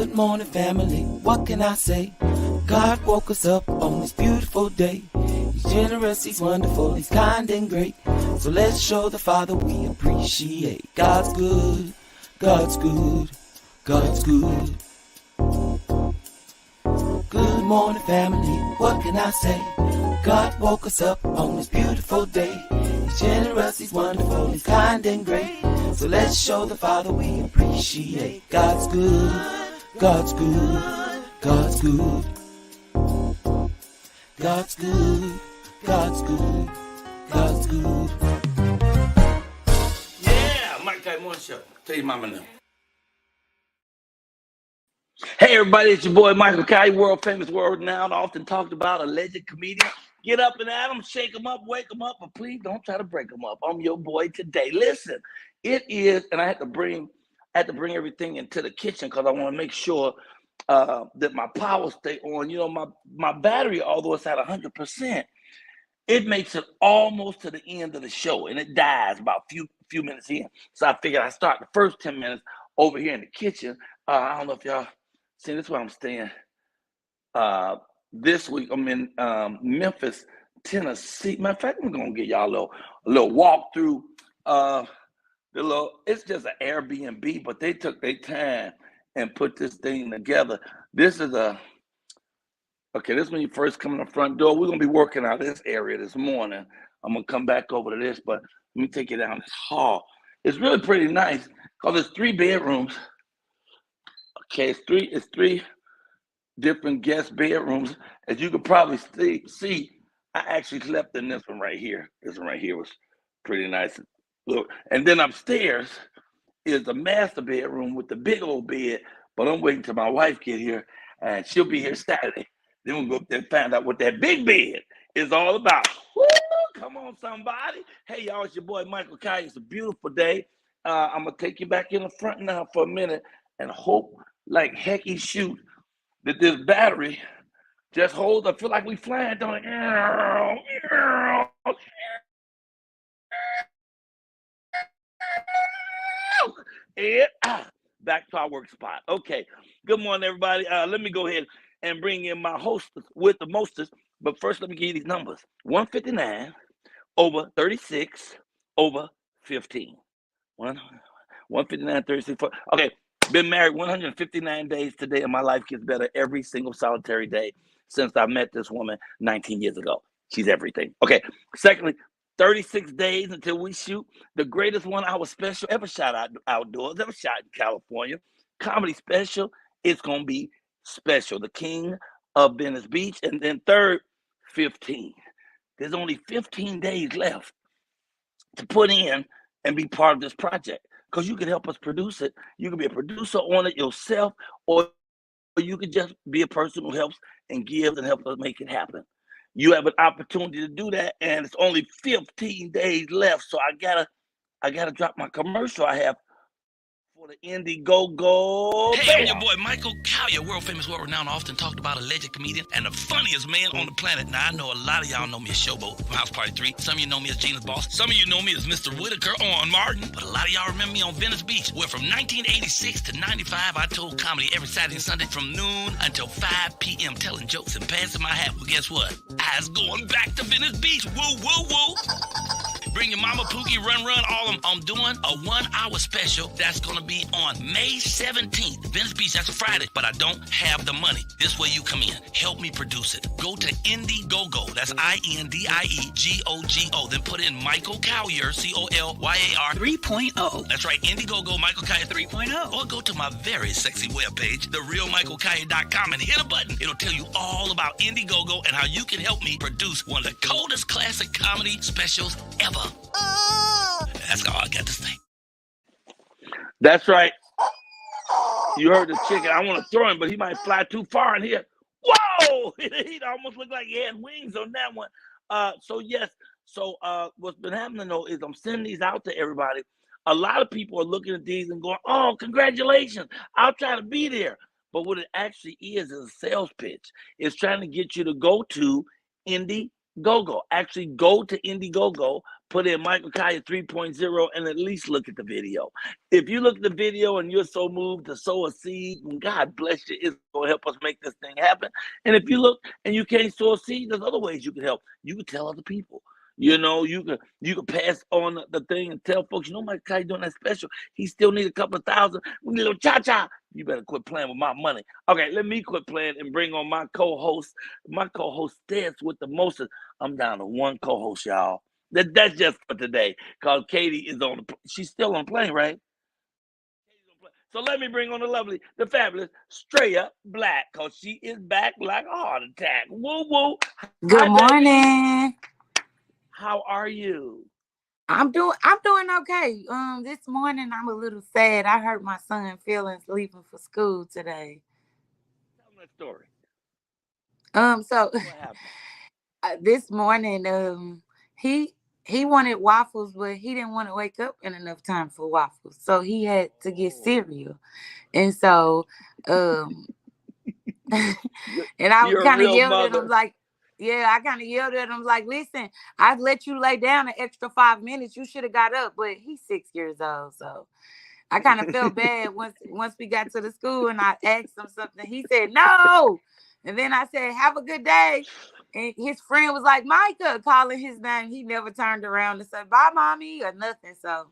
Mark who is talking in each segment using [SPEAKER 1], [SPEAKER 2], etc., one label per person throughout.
[SPEAKER 1] Good morning, family. What can I say? God woke us up on this beautiful day. He's generous, he's wonderful, he's kind and great. So let's show the Father we appreciate. God's good, God's good, God's good. Good morning, family. What can I say? God woke us up on this beautiful day. He's generous, he's wonderful, he's kind and great. So let's show the Father we appreciate. God's good, God's good, God's good. God's good, God's good, God's good.
[SPEAKER 2] Yeah, Mike Type One Show. Tell your mama now. Hey everybody, it's your boy Michael Colyar, world famous, world renowned, often talked about, alleged comedian. Get up and at them, shake them up, wake them up, but please don't try to break them up. I'm your boy today. Listen, it is, and I had to bring everything into the kitchen because I want to make sure that my power stay on. You know, my battery, although it's at 100%, it makes it almost to the end of the show, and it dies about a few minutes in. So I figured I'd start the first 10 minutes over here in the kitchen. I don't know if y'all see, this is where I'm staying. This week I'm in Memphis, Tennessee. Matter of fact, I'm gonna get y'all a little walk through. It's just an Airbnb, but they took their time and put this thing together. This is this when you first come in the front door. We're gonna be working out this area this morning. I'm gonna come back over to this, but let me take you down this hall. It's really pretty nice because there's 3 bedrooms. Okay, it's three different guest bedrooms. As you could probably see, I actually slept in this one right here. This one right here was pretty nice. Look, and then upstairs is the master bedroom with the big old bed, but I'm waiting till my wife get here, and she'll be here Saturday. Then we'll go up there and find out what that big bed is all about. Woo! Come on, somebody. Hey, y'all, it's your boy Michael Colyar. It's a beautiful day. I'm going to take you back in the front now for a minute and hope like hecky shoot that this battery just holds. I feel like we flying, don't it? And back to our work spot. Okay. Good morning, everybody. Let me go ahead and bring in my hostess with the mostest. But first, let me give you these numbers. 159 over 36 over 15. 159, 36. Okay. Been married 159 days today, and my life gets better every single solitary day since I met this woman 19 years ago. She's everything. Okay. Secondly, 36 days until we shoot the greatest 1-hour special ever shot outdoors, ever shot in California. Comedy special. It's going to be special. The King of Venice Beach. And then third, 15. There's only 15 days left to put in and be part of this project. Because you can help us produce it. You can be a producer on it yourself, or you can just be a person who helps and gives and helps us make it happen. You have an opportunity to do that, and it's only 15 days left. So I gotta drop my commercial I have for the Indiegogo.
[SPEAKER 3] Hey, I'm your boy Michael Colyar, world famous, world renowned, often talked about, alleged comedian, and the funniest man on the planet. Now, I know a lot of y'all know me as Showboat from House Party 3. Some of you know me as Gina's boss. Some of you know me as Mr. Whitaker on Martin. But a lot of y'all remember me on Venice Beach, where from 1986 to 95, I told comedy every Saturday and Sunday from noon until 5 p.m., telling jokes and passing my hat. Well, guess what? I was going back to Venice Beach. Woo, woo, woo. Bring your mama, Pookie, run, all of them. I'm doing a 1-hour special that's going to be on May 17th. Venice Beach, that's a Friday, but I don't have the money. This way you come in. Help me produce it. Go to Indiegogo. That's INDIEGOGO. Then put in Michael Colyar, COLYAR 3.0. That's right, Indiegogo, Michael Colyar 3.0. Or go to my very sexy webpage, therealmichaelcolyar.com, and hit a button. It'll tell you all about Indiegogo and how you can help me produce one of the coldest classic comedy specials ever. That's all I got to say.
[SPEAKER 2] That's right. You heard the chicken. I want to throw him, but he might fly too far in here. Whoa! He almost looked like he had wings on that one. What's been happening, though, is I'm sending these out to everybody. A lot of people are looking at these and going, oh, congratulations. I'll try to be there. But what it actually is a sales pitch. It's trying to get you to go to Indiegogo. Actually, go to Indiegogo, put in Michael Colyar 3.0 and at least look at the video. If you look at the video and you're so moved to sow a seed, God bless you, it's going to help us make this thing happen. And if you look and you can't sow a seed, there's other ways you can help. You can tell other people. You know, you can pass on the thing and tell folks, you know, Mike Colyar doing that special. He still need a couple of thousand. We need a little cha-cha. You better quit playing with my money. Okay, let me quit playing and bring on my co-host. My co-hostess with the mostest. I'm down to one co-host, y'all. That's just for today. Because Katie is on the she's still on the plane, right? So let me bring on the lovely, the fabulous, straight up black, because she is back like a heart attack. Woo woo.
[SPEAKER 4] Good morning.
[SPEAKER 2] How are you?
[SPEAKER 4] I'm doing okay. This morning I'm a little sad. I hurt my son's feelings leaving for school today.
[SPEAKER 2] Tell me that story.
[SPEAKER 4] So
[SPEAKER 2] What happened?
[SPEAKER 4] This morning, he wanted waffles, but he didn't want to wake up in enough time for waffles, so he had to get cereal. And so, and I kind of yelled at him like. Yeah, I kind of yelled at him like, listen, I'd let you lay down an extra 5 minutes. You should have got up, but he's 6 years old. So I kind of felt bad once we got to the school and I asked him something. He said, no. And then I said, have a good day. And his friend was like, Micah, calling his name. He never turned around and said, bye, mommy, or nothing. So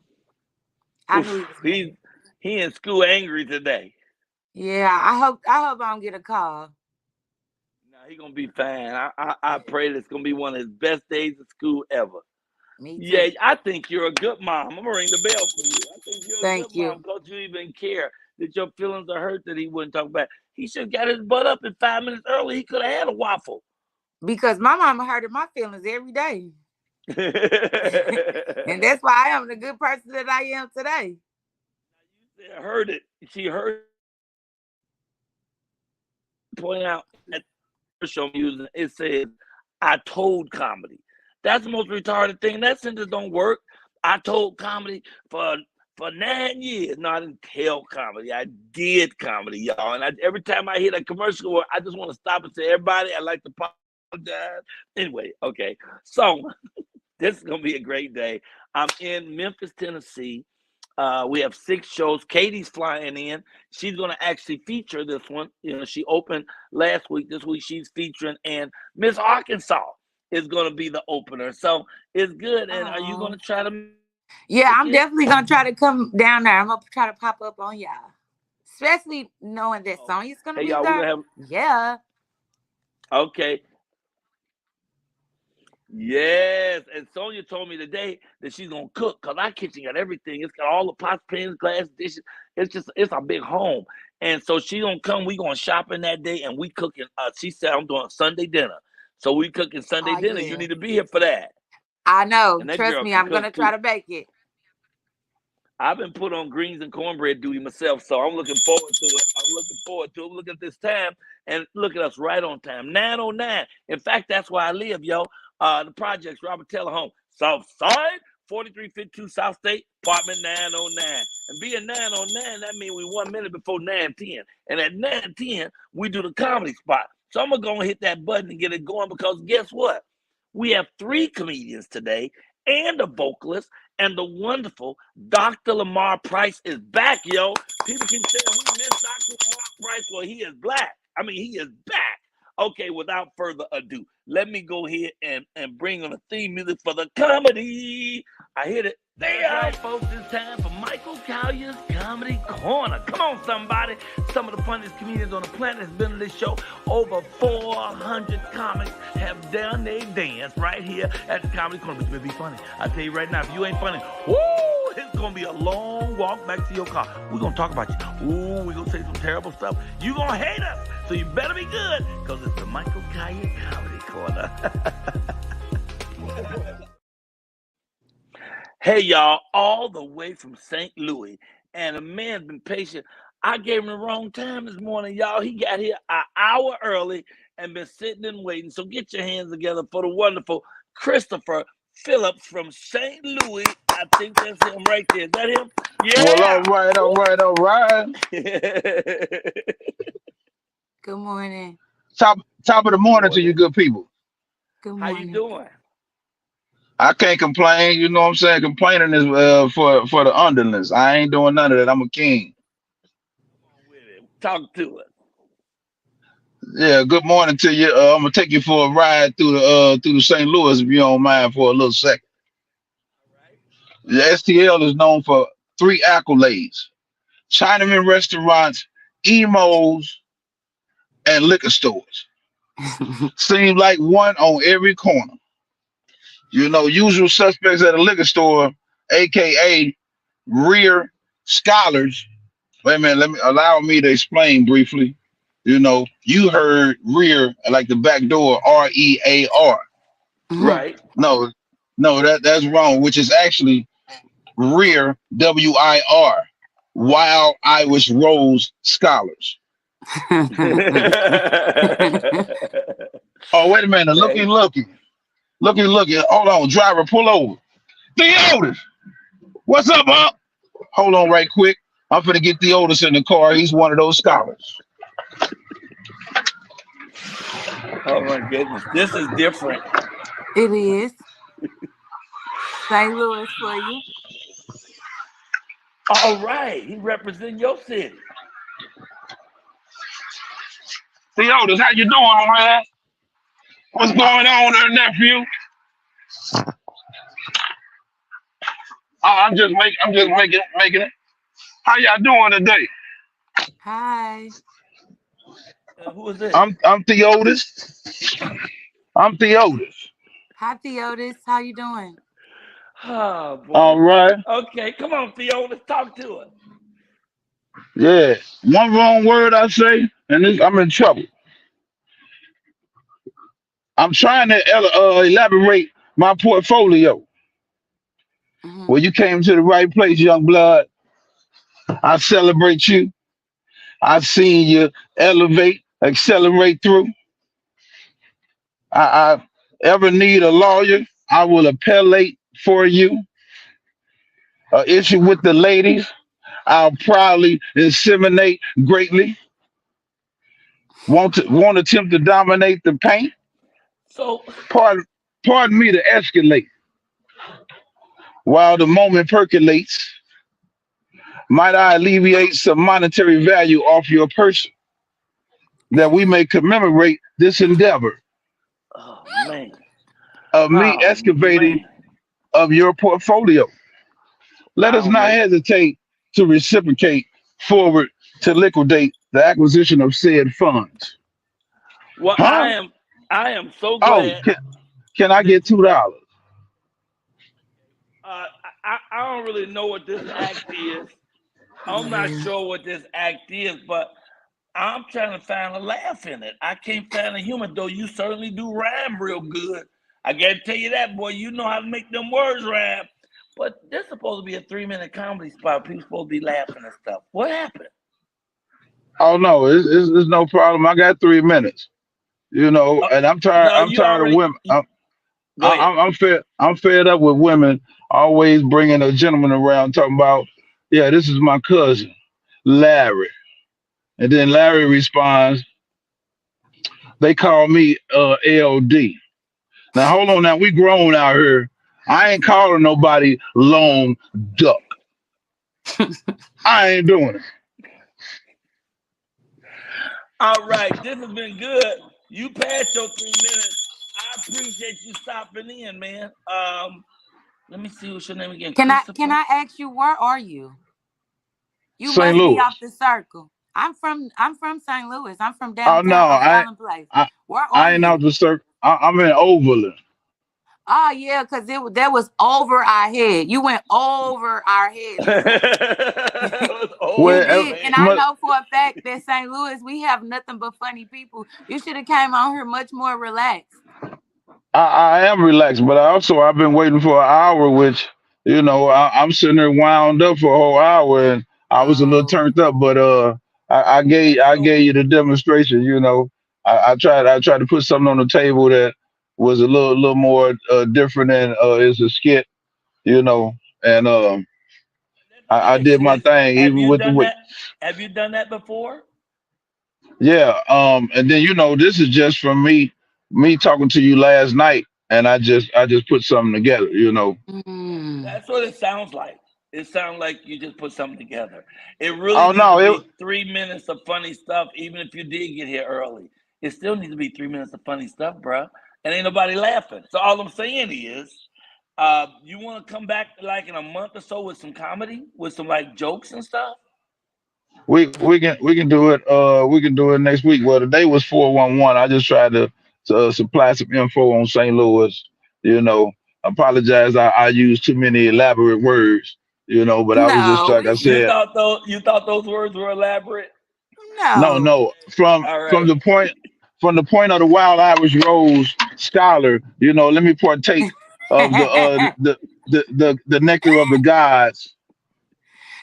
[SPEAKER 4] I knew
[SPEAKER 2] he in school angry today.
[SPEAKER 4] Yeah, I hope I don't get a call.
[SPEAKER 2] He gonna be fine. I pray it's gonna be one of his best days of school ever.
[SPEAKER 4] Me too.
[SPEAKER 2] Yeah, I think you're a good mom. I'm gonna ring the bell for you. I think you're a good mom because you even care that your feelings are hurt that he wouldn't talk about. He should have got his butt up in 5 minutes early. He could have had a waffle.
[SPEAKER 4] Because my mama hurted my feelings every day. And that's why I am the good person that I am today.
[SPEAKER 2] You said heard it. She heard. Point out that show music, it says, I told comedy. That's the most retarded thing. That sentence don't work. I told comedy for 9 years. No, I didn't tell comedy. I did comedy, y'all. And every time I hear that commercial, I just want to stop and say, everybody, I'd like to apologize. Anyway, okay. So this is going to be a great day. I'm in Memphis, Tennessee. We have 6 shows. Katie's flying in. She's going to actually feature this one. You know, she opened last week. This week she's featuring, and Miss Arkansas is going to be the opener. So it's good. And are you going to try to?
[SPEAKER 4] Yeah, I'm definitely going to try to come down there. I'm going to try to pop up on y'all, especially knowing that Sonya's going to be there. Yeah.
[SPEAKER 2] Okay. Yes, and Sonya told me today that she's gonna cook because our kitchen got everything. It's got all the pots, pans, glass, dishes. It's a big home, and so she gonna come. We going shopping that day, and we cooking. She said I'm doing Sunday dinner, so we cooking Sunday dinner. Yeah. You need to be here for that.
[SPEAKER 4] I know. Trust me, I'm gonna try to bake it.
[SPEAKER 2] I've been put on greens and cornbread duty myself, so I'm looking forward to it. Look at this time, and look at us right on time. 9:09. In fact, that's where I live, yo. The project's Robert Taylor Home, South Side, 4352 South State, apartment 909. And being 909, that means we 1 minute before 9:10. And at 9:10, we do the comedy spot. So I'm going to go and hit that button and get it going because guess what? We have 3 comedians today and a vocalist, and the wonderful Dr. Lamar Price is back, yo. People keep saying we miss Dr. Lamar Price. Well, he is black. I mean, he is back. Okay, without further ado, let me go ahead and bring on the theme music for the comedy. I hit it. There, folks, it's time for Michael Colyar's Comedy Corner. Come on, somebody. Some of the funniest comedians on the planet has been on this show. Over 400 comics have done their dance right here at the Comedy Corner. But you better be funny. I tell you right now, if you ain't funny, woo, it's going to be a long walk back to your car. We're going to talk about you. Ooh, we're going to say some terrible stuff. You're going to hate us. So you better be good because it's the Michael Colyar Comedy Corner. Hey, y'all, all the way from St. Louis. And a man's been patient. I gave him the wrong time this morning, y'all. He got here an hour early and been sitting and waiting. So get your hands together for the wonderful Christopher Phillips from St. Louis. I think that's him right there. Is that him? Yeah.
[SPEAKER 5] Well, all right.
[SPEAKER 4] Good morning.
[SPEAKER 5] Top of the morning to you good people.
[SPEAKER 4] Good morning.
[SPEAKER 2] How you doing?
[SPEAKER 5] I can't complain. You know what I'm saying? Complaining is for the underlings. I ain't doing none of that. I'm a king.
[SPEAKER 2] With it. Talk to it.
[SPEAKER 5] Yeah. Good morning to you. I'm gonna take you for a ride through the St. Louis if you don't mind for a little second. The STL is known for three accolades: Chinaman restaurants, emos, and liquor stores. Seems like one on every corner. You know, usual suspects at a liquor store, aka rear scholars. Wait a minute, let me allow me to explain briefly. You know, you heard rear like the back door, REAR.
[SPEAKER 4] Mhm.
[SPEAKER 2] Right.
[SPEAKER 5] No, no, that's wrong, which is actually rear WIR, Wild Irish Rose Scholars. Oh, wait a minute,
[SPEAKER 2] Okay.
[SPEAKER 5] looky. Hold on, driver, pull over. Theodis, what's up, huh? Hold on right quick. I'm finna get Theodis in the car. He's one of those scholars.
[SPEAKER 2] Oh my goodness. This is different.
[SPEAKER 4] It is St. Louis for you.
[SPEAKER 2] All right. He represents your city.
[SPEAKER 5] Theodis, how you doing, man? What's going on there, nephew? I'm just making it. How y'all doing today?
[SPEAKER 4] Hi.
[SPEAKER 2] Who is this?
[SPEAKER 5] I'm Theodis. I'm Theodis.
[SPEAKER 4] Hi, Theodis. How you doing?
[SPEAKER 2] Oh boy.
[SPEAKER 5] All right.
[SPEAKER 2] Okay, come on, Theo. Let's talk to it.
[SPEAKER 5] Yeah. One wrong word I say, and I'm in trouble. I'm trying to elaborate my portfolio.
[SPEAKER 4] Hmm.
[SPEAKER 5] Well, you came to the right place, young blood. I celebrate you. I've seen you elevate, accelerate through. I ever need a lawyer, I will appellate for you. Issue with the ladies, I'll proudly inseminate greatly. Won't attempt to dominate the paint.
[SPEAKER 2] So,
[SPEAKER 5] Pardon, pardon me to escalate. While the moment percolates, might I alleviate some monetary value off your person that we may commemorate this endeavor
[SPEAKER 2] oh man.
[SPEAKER 5] of me
[SPEAKER 2] Oh
[SPEAKER 5] excavating
[SPEAKER 2] man.
[SPEAKER 5] of your portfolio. Let
[SPEAKER 2] I
[SPEAKER 5] us
[SPEAKER 2] don't
[SPEAKER 5] not
[SPEAKER 2] know.
[SPEAKER 5] hesitate to reciprocate forward to liquidate the acquisition of said funds.
[SPEAKER 2] Well,
[SPEAKER 5] Huh?
[SPEAKER 2] I am so
[SPEAKER 5] Oh,
[SPEAKER 2] glad
[SPEAKER 5] can I
[SPEAKER 2] that
[SPEAKER 5] get
[SPEAKER 2] you
[SPEAKER 5] $2?
[SPEAKER 2] I don't really know what this act is. I'm not
[SPEAKER 4] Yeah.
[SPEAKER 2] sure what this act is, but I'm trying to find a laugh in it. I can't find a humor, though you certainly do rhyme real good. I gotta tell you that, boy. You know how to make them words rhyme. But this supposed to be a 3-minute comedy spot. People supposed to be laughing and stuff. What happened?
[SPEAKER 5] Oh no, it's no problem. I got 3 minutes. You know,
[SPEAKER 2] Uh,
[SPEAKER 5] and I'm tired.
[SPEAKER 2] no,
[SPEAKER 5] I'm
[SPEAKER 2] you
[SPEAKER 5] tired of
[SPEAKER 2] already.
[SPEAKER 5] women.
[SPEAKER 2] Go ahead.
[SPEAKER 5] I'm fed. I'm fed up with women always bringing a gentleman around talking about, yeah, this is my cousin, Larry, and then Larry responds, they call me LD. Now hold on, now we grown out here. I ain't calling nobody long duck. I ain't doing it.
[SPEAKER 2] All right, this has been good. You passed your 3 minutes. I appreciate you stopping in, man. Let me see what's your name again,
[SPEAKER 4] Can
[SPEAKER 2] Christopher.
[SPEAKER 4] I ask you, where are you? You
[SPEAKER 5] St.
[SPEAKER 4] must be
[SPEAKER 5] Louis.
[SPEAKER 4] off the circle. I'm from St. Louis. I'm from
[SPEAKER 5] Oh no,
[SPEAKER 4] downtown on Allen Place.
[SPEAKER 5] I,
[SPEAKER 4] Where are
[SPEAKER 5] I ain't out
[SPEAKER 4] you?
[SPEAKER 5] the circle. I'm in Overland.
[SPEAKER 4] Oh yeah, because that was over our head. You went over our head this time.
[SPEAKER 2] It was
[SPEAKER 4] You
[SPEAKER 2] over,
[SPEAKER 5] Where
[SPEAKER 4] did. And
[SPEAKER 2] man.
[SPEAKER 4] I know for a fact that St. Louis, we have nothing but funny people. You should have came on here much more relaxed.
[SPEAKER 5] I am relaxed, but I've been waiting for an hour, which I'm sitting there wound up for a whole hour, and I was a little
[SPEAKER 4] Oh.
[SPEAKER 5] turned up. But I
[SPEAKER 2] So
[SPEAKER 5] gave you the demonstration. I tried to put something on the table that was a little more different than it's a skit, you know, and
[SPEAKER 2] let me
[SPEAKER 5] I
[SPEAKER 2] ask
[SPEAKER 5] did
[SPEAKER 2] you
[SPEAKER 5] my
[SPEAKER 2] this.
[SPEAKER 5] thing
[SPEAKER 2] Have
[SPEAKER 5] even
[SPEAKER 2] you
[SPEAKER 5] with the
[SPEAKER 2] done
[SPEAKER 5] with
[SPEAKER 2] that? Have you done that before?
[SPEAKER 5] yeah. And then this is just from me talking to you last night. and I just put something together.
[SPEAKER 2] That's what it sounds like. It sounds like you just put something together. It really
[SPEAKER 5] Oh
[SPEAKER 2] needs
[SPEAKER 5] no,
[SPEAKER 2] to be 3 minutes of funny stuff, even if you did get here early. It still needs to be 3 minutes of funny stuff, bruh. And ain't nobody laughing. So all I'm saying is, you want to come back like in a month or so with some comedy, with some like jokes and stuff?
[SPEAKER 5] we can do it. We can do it next week. Well, today was 411. I just tried to supply some info on St. Louis. You know, apologize. I used too many elaborate words. But I was just
[SPEAKER 4] No,
[SPEAKER 5] like I
[SPEAKER 2] You
[SPEAKER 5] said.
[SPEAKER 2] thought those words were elaborate?
[SPEAKER 5] No,
[SPEAKER 4] no.
[SPEAKER 5] no. From
[SPEAKER 2] All
[SPEAKER 5] from
[SPEAKER 2] right.
[SPEAKER 5] the point from the point of the Wild Irish Rose scholar. Let me partake of the nectar of the gods.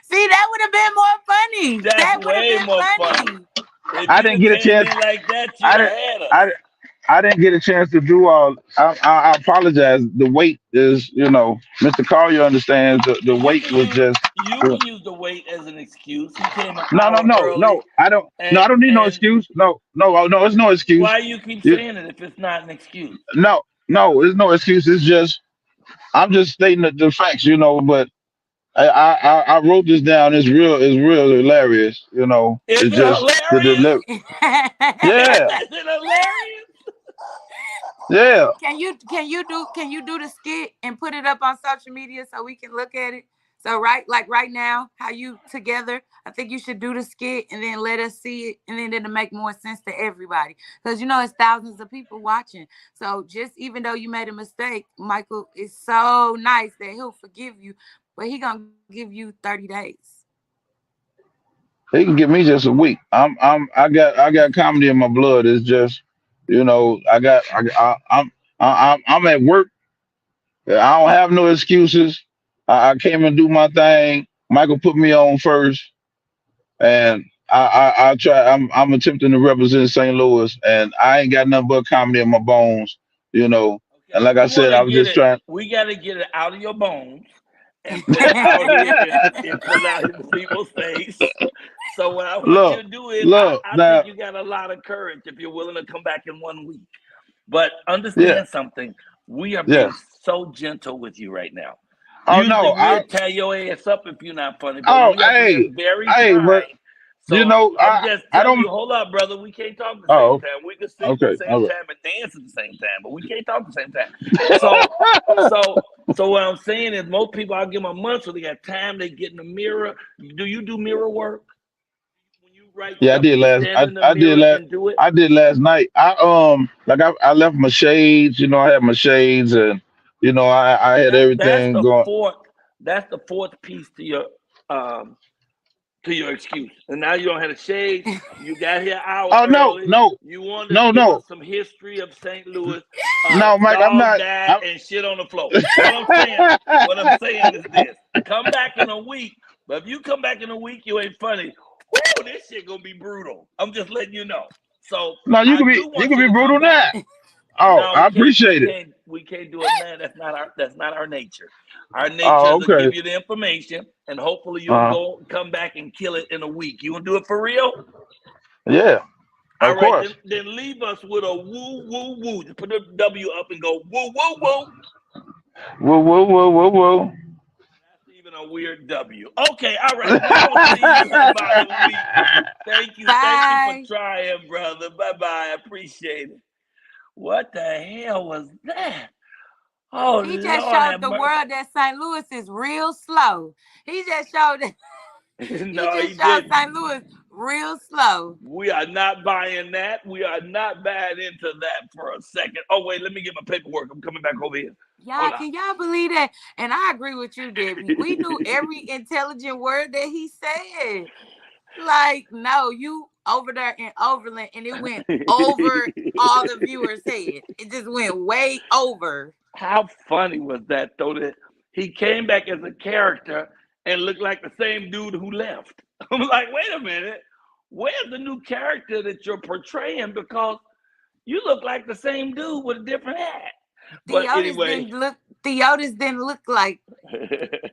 [SPEAKER 4] See, that would have been more funny.
[SPEAKER 2] That's
[SPEAKER 4] That would have
[SPEAKER 2] way
[SPEAKER 4] been
[SPEAKER 2] more funny.
[SPEAKER 4] funny.
[SPEAKER 2] If
[SPEAKER 5] I
[SPEAKER 2] you'd
[SPEAKER 5] didn't
[SPEAKER 2] have
[SPEAKER 5] get a
[SPEAKER 2] came
[SPEAKER 5] chance.
[SPEAKER 2] in like that, you'd
[SPEAKER 5] I
[SPEAKER 2] have
[SPEAKER 5] didn't.
[SPEAKER 2] had us.
[SPEAKER 5] I didn't get a chance to do all. I apologize. The wait is, Mr. Collier understands. The
[SPEAKER 2] You
[SPEAKER 5] wait
[SPEAKER 2] can
[SPEAKER 5] was
[SPEAKER 2] use
[SPEAKER 5] just.
[SPEAKER 2] you can use the wait as an excuse. He came an
[SPEAKER 5] No, no,
[SPEAKER 2] hour
[SPEAKER 5] no,
[SPEAKER 2] early,
[SPEAKER 5] no. I don't. No, I
[SPEAKER 2] and
[SPEAKER 5] don't need no
[SPEAKER 2] and
[SPEAKER 5] excuse. No, no, no. It's no excuse.
[SPEAKER 2] why you keep
[SPEAKER 5] You,
[SPEAKER 2] saying it if it's not an excuse?
[SPEAKER 5] no, no. It's no excuse. It's just I'm just stating the facts. But I wrote this down. It's real hilarious.
[SPEAKER 2] Is
[SPEAKER 5] It's
[SPEAKER 2] it
[SPEAKER 5] just the
[SPEAKER 2] hilarious?
[SPEAKER 5] deliver. Yeah,
[SPEAKER 2] Is it hilarious?
[SPEAKER 5] yeah.
[SPEAKER 4] Can you do the skit and put it up on social media so we can look at it? So right now, how you together, I think you should do the skit and then let us see it, and then it'll make more sense to everybody. Because it's thousands of people watching. So just even though you made a mistake, Michael is so nice that he'll forgive you, but he gonna give you 30 days.
[SPEAKER 5] He can give me just a week. I got comedy in my blood. It's just, I got I'm at work. I don't have no excuses. I came and do my thing. Michael put me on first, and I try. I'm attempting to represent St. Louis, and I ain't got nothing but comedy in my bones. And
[SPEAKER 2] Okay,
[SPEAKER 5] like I said, I was just trying.
[SPEAKER 2] we gotta get it out of your bones and put it out here and put it out in the people's face. So what I want you
[SPEAKER 5] Look,
[SPEAKER 2] to do is,
[SPEAKER 5] look
[SPEAKER 2] I think
[SPEAKER 5] now.
[SPEAKER 2] you got a lot of courage if you're willing to come back in 1 week. But
[SPEAKER 5] Yeah,
[SPEAKER 2] understand something. We are
[SPEAKER 5] yeah.
[SPEAKER 2] being so gentle with you right now.
[SPEAKER 5] Oh
[SPEAKER 2] Usually
[SPEAKER 5] no,
[SPEAKER 2] we'd tear your ass up if you're not funny, but
[SPEAKER 5] oh
[SPEAKER 2] we are being very
[SPEAKER 5] but
[SPEAKER 2] kind. So I'm just
[SPEAKER 5] I
[SPEAKER 2] telling
[SPEAKER 5] don't.
[SPEAKER 2] you, hold up, brother. We can't talk at the same
[SPEAKER 5] Oh,
[SPEAKER 2] time. We can sing at
[SPEAKER 5] okay,
[SPEAKER 2] the same
[SPEAKER 5] all
[SPEAKER 2] time and dance at the same time, but we can't talk at the same time. So,
[SPEAKER 5] right.
[SPEAKER 2] so what I'm saying is, most people, I'll give them a month so they got time. They get in the mirror. Do you do mirror work? When you write
[SPEAKER 5] Yeah, I
[SPEAKER 2] stuff,
[SPEAKER 5] did
[SPEAKER 2] do you
[SPEAKER 5] last.
[SPEAKER 2] stand in the
[SPEAKER 5] I did
[SPEAKER 2] mirror
[SPEAKER 5] last.
[SPEAKER 2] and do it?
[SPEAKER 5] I did last night. I left my shades. I had my shades, and I had
[SPEAKER 2] That's
[SPEAKER 5] everything
[SPEAKER 2] the
[SPEAKER 5] going.
[SPEAKER 2] fourth. That's the fourth piece um to your excuse. And now you don't have a shade. You got here an hour
[SPEAKER 5] Oh no,
[SPEAKER 2] early.
[SPEAKER 5] no,
[SPEAKER 2] You wanted to
[SPEAKER 5] no,
[SPEAKER 2] give
[SPEAKER 5] no,
[SPEAKER 2] us some history of St. Louis.
[SPEAKER 5] no, Mike. I'm
[SPEAKER 2] Dog
[SPEAKER 5] not.
[SPEAKER 2] died and shit on the floor. What I'm saying is this: come back in a week. But if you come back in a week, you ain't funny. Whoo, this shit gonna be brutal. I'm just letting you know. So
[SPEAKER 5] No, you
[SPEAKER 2] I
[SPEAKER 5] can be.
[SPEAKER 2] do
[SPEAKER 5] You
[SPEAKER 2] want
[SPEAKER 5] can
[SPEAKER 2] you
[SPEAKER 5] be
[SPEAKER 2] to come
[SPEAKER 5] brutal
[SPEAKER 2] back.
[SPEAKER 5] now. Oh,
[SPEAKER 2] No,
[SPEAKER 5] I appreciate it.
[SPEAKER 2] we can't do it now. That's not our nature. Our nature
[SPEAKER 5] Oh,
[SPEAKER 2] is to
[SPEAKER 5] okay.
[SPEAKER 2] give you the information, and hopefully you'll
[SPEAKER 5] Uh huh.
[SPEAKER 2] go come back and kill it in a week. You wanna do it for real?
[SPEAKER 5] Yeah,
[SPEAKER 2] All
[SPEAKER 5] of
[SPEAKER 2] right,
[SPEAKER 5] course.
[SPEAKER 2] then leave us with a woo woo woo. Just put the W up and go woo woo woo.
[SPEAKER 5] Whoa, whoa, whoa, whoa, whoa.
[SPEAKER 2] That's even a weird W. Okay, all right. We're gonna see you in about a week. Thank you for
[SPEAKER 4] Bye.
[SPEAKER 2] trying, brother. Bye bye. I appreciate it. What the hell was that? Oh
[SPEAKER 4] He just
[SPEAKER 2] Lord
[SPEAKER 4] showed
[SPEAKER 2] have
[SPEAKER 4] the
[SPEAKER 2] mercy.
[SPEAKER 4] world that St. Louis is real slow. He just showed that. He
[SPEAKER 2] No, he
[SPEAKER 4] just showed
[SPEAKER 2] didn't.
[SPEAKER 4] St. Louis real slow.
[SPEAKER 2] We are not buying that. We are not buying into that for a second. Oh, wait, let me get my paperwork. I'm coming back over here.
[SPEAKER 4] Y'all,
[SPEAKER 2] Hold on.
[SPEAKER 4] can y'all believe that? And I agree with you, Debbie. We knew every intelligent word that he said. Like, no, you over there in Overland, and it went over all the viewers' head. It just went way over.
[SPEAKER 2] How funny was that, though, that he came back as a character and looked like the same dude who left? I'm like, wait a minute. Where's the new character that you're portraying? Because you look like the same dude with a different hat. But
[SPEAKER 4] Theotis
[SPEAKER 2] anyway.
[SPEAKER 4] didn't look. Theotis didn't look like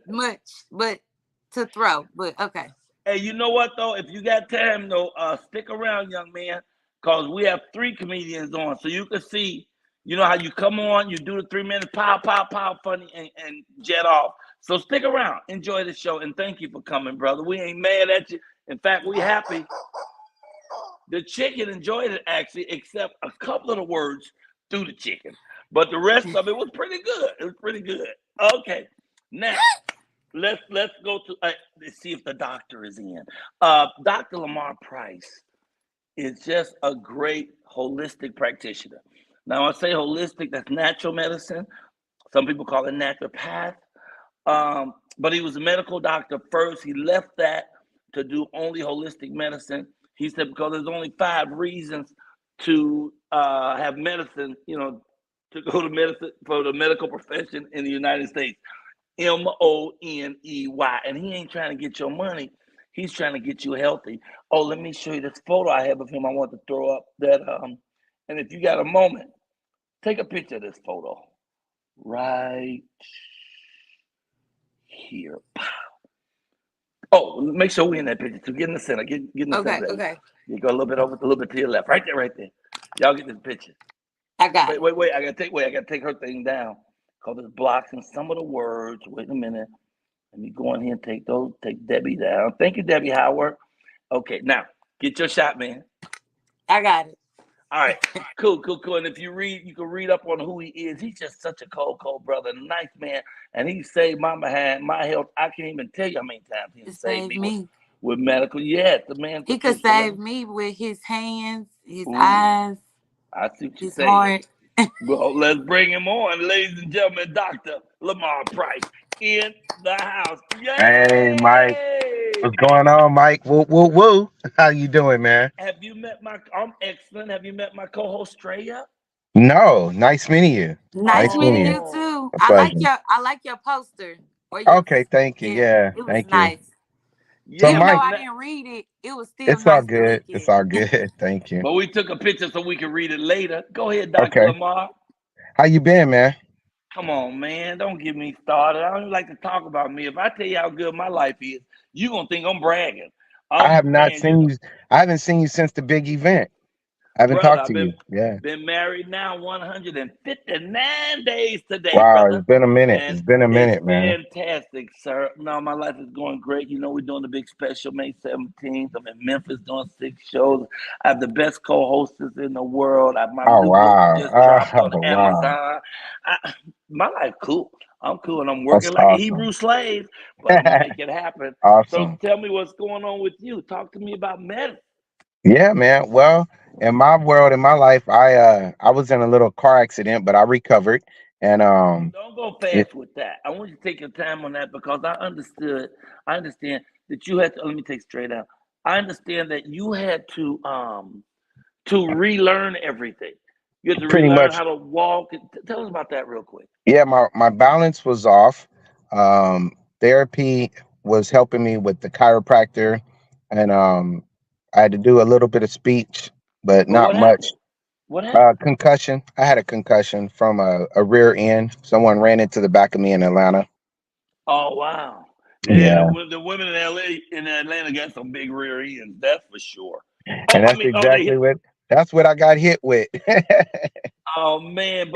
[SPEAKER 4] much, but to throw. But okay.
[SPEAKER 2] Hey, you know what though? If you got time though, stick around, young man, because we have 3 comedians on, so you can see You know how you come on, you do the 3 minutes, pow, pow, pow, funny, and jet off. So stick around, enjoy the show, and thank you for coming, brother. We ain't mad at you. In fact, we happy. The chicken enjoyed it actually, except a couple of the words through the chicken, but the rest of it was pretty good. It was pretty good. Okay, now let's go to let's see if the doctor is in. Dr. Lamar Price is just a great holistic practitioner. Now I say holistic, that's natural medicine. Some people call it naturopath. But he was a medical doctor first. He left that to do only holistic medicine. He said because there's only 5 reasons to have medicine, you know, to go to medicine for the medical profession in the United States. MONEY. And he ain't trying to get your money. He's trying to get you healthy. Oh, let me show you this photo I have of him. I want to throw up that. And if you got a moment, take a picture of this photo right here. Oh, make sure we're in that picture. So get in the center. Get in the center.
[SPEAKER 4] Okay.
[SPEAKER 2] You go a little bit over, a little bit to your left. Right there. Y'all get this picture.
[SPEAKER 4] I got it.
[SPEAKER 2] Wait. I gotta take her thing down. Cause it's blocking some of the words. Wait a minute. Let me go in here and take Debbie down. Thank you, Debbie Howard. Okay, now get your shot, man.
[SPEAKER 4] I got it.
[SPEAKER 2] All right, cool. And if you read, you can read up on who he is. He's just such a cold brother, nice man, and he saved my behind, my health. I can't even tell you how many times he saved me with medical. Yes, the man.
[SPEAKER 4] He could save me with his hands, his eyes.
[SPEAKER 2] I see what you're
[SPEAKER 4] his
[SPEAKER 2] saying.
[SPEAKER 4] Heart.
[SPEAKER 2] Well, let's bring him on, ladies and gentlemen. Dr. Lamar Price in the house. Yay!
[SPEAKER 6] Hey, Mike. What's going on, Mike? Woo. How you doing, man?
[SPEAKER 2] Have you met I'm excellent. Have you met my co-host Straya?
[SPEAKER 6] No. Nice meeting you.
[SPEAKER 4] Nice meeting you too.
[SPEAKER 6] I
[SPEAKER 4] like your poster.
[SPEAKER 6] Okay, thank you. Yeah,
[SPEAKER 4] it was
[SPEAKER 6] thank
[SPEAKER 4] nice.
[SPEAKER 6] You. So,
[SPEAKER 4] even
[SPEAKER 6] Mike,
[SPEAKER 4] though I didn't read it, it was still
[SPEAKER 6] it's
[SPEAKER 4] nice
[SPEAKER 6] all good. It's all good. Thank you.
[SPEAKER 2] But we took a picture so we can read it later. Go ahead, Dr. Lamar.
[SPEAKER 6] How you been, man?
[SPEAKER 2] Come on, man. Don't get me started. I don't even like to talk about me. If I tell you how good my life is, you're going to think I'm bragging.
[SPEAKER 6] I have not seen you. I haven't seen you since the big event. I haven't talked to you. Yeah.
[SPEAKER 2] Been married now 159 days today.
[SPEAKER 6] Wow,
[SPEAKER 2] brother.
[SPEAKER 6] It's been a minute.
[SPEAKER 2] And
[SPEAKER 6] it's been a minute, man.
[SPEAKER 2] Fantastic, sir. No, my life is going great. You know, we're doing the big special May 17th. I'm in Memphis doing 6 shows. I have the best co-hostess in the world. My new book just dropped on Amazon. My life cool. I'm cool and I'm working like a Hebrew slave, but I'm gonna make it happen.
[SPEAKER 6] Awesome.
[SPEAKER 2] So tell me what's going on with you. Talk to me about medicine.
[SPEAKER 6] Yeah, man. Well, in my world, in my life, I was in a little car accident, but I recovered. And
[SPEAKER 2] don't go fast with that. I want you to take your time on that because I understand that you had to. Let me take straight out. I understand that you had to relearn everything. You had to relearn how to walk. Tell us about that real quick.
[SPEAKER 6] Yeah, my balance was off. Therapy was helping me with the chiropractor, and I had to do a little bit of speech, but not much.
[SPEAKER 2] What happened?
[SPEAKER 6] Concussion. I had a concussion from a rear end. Someone ran into the back of me in Atlanta.
[SPEAKER 2] Oh, wow. Yeah. The women in Atlanta got some big rear ends, that's for sure.
[SPEAKER 6] And that's what I got hit with.
[SPEAKER 2] Oh man,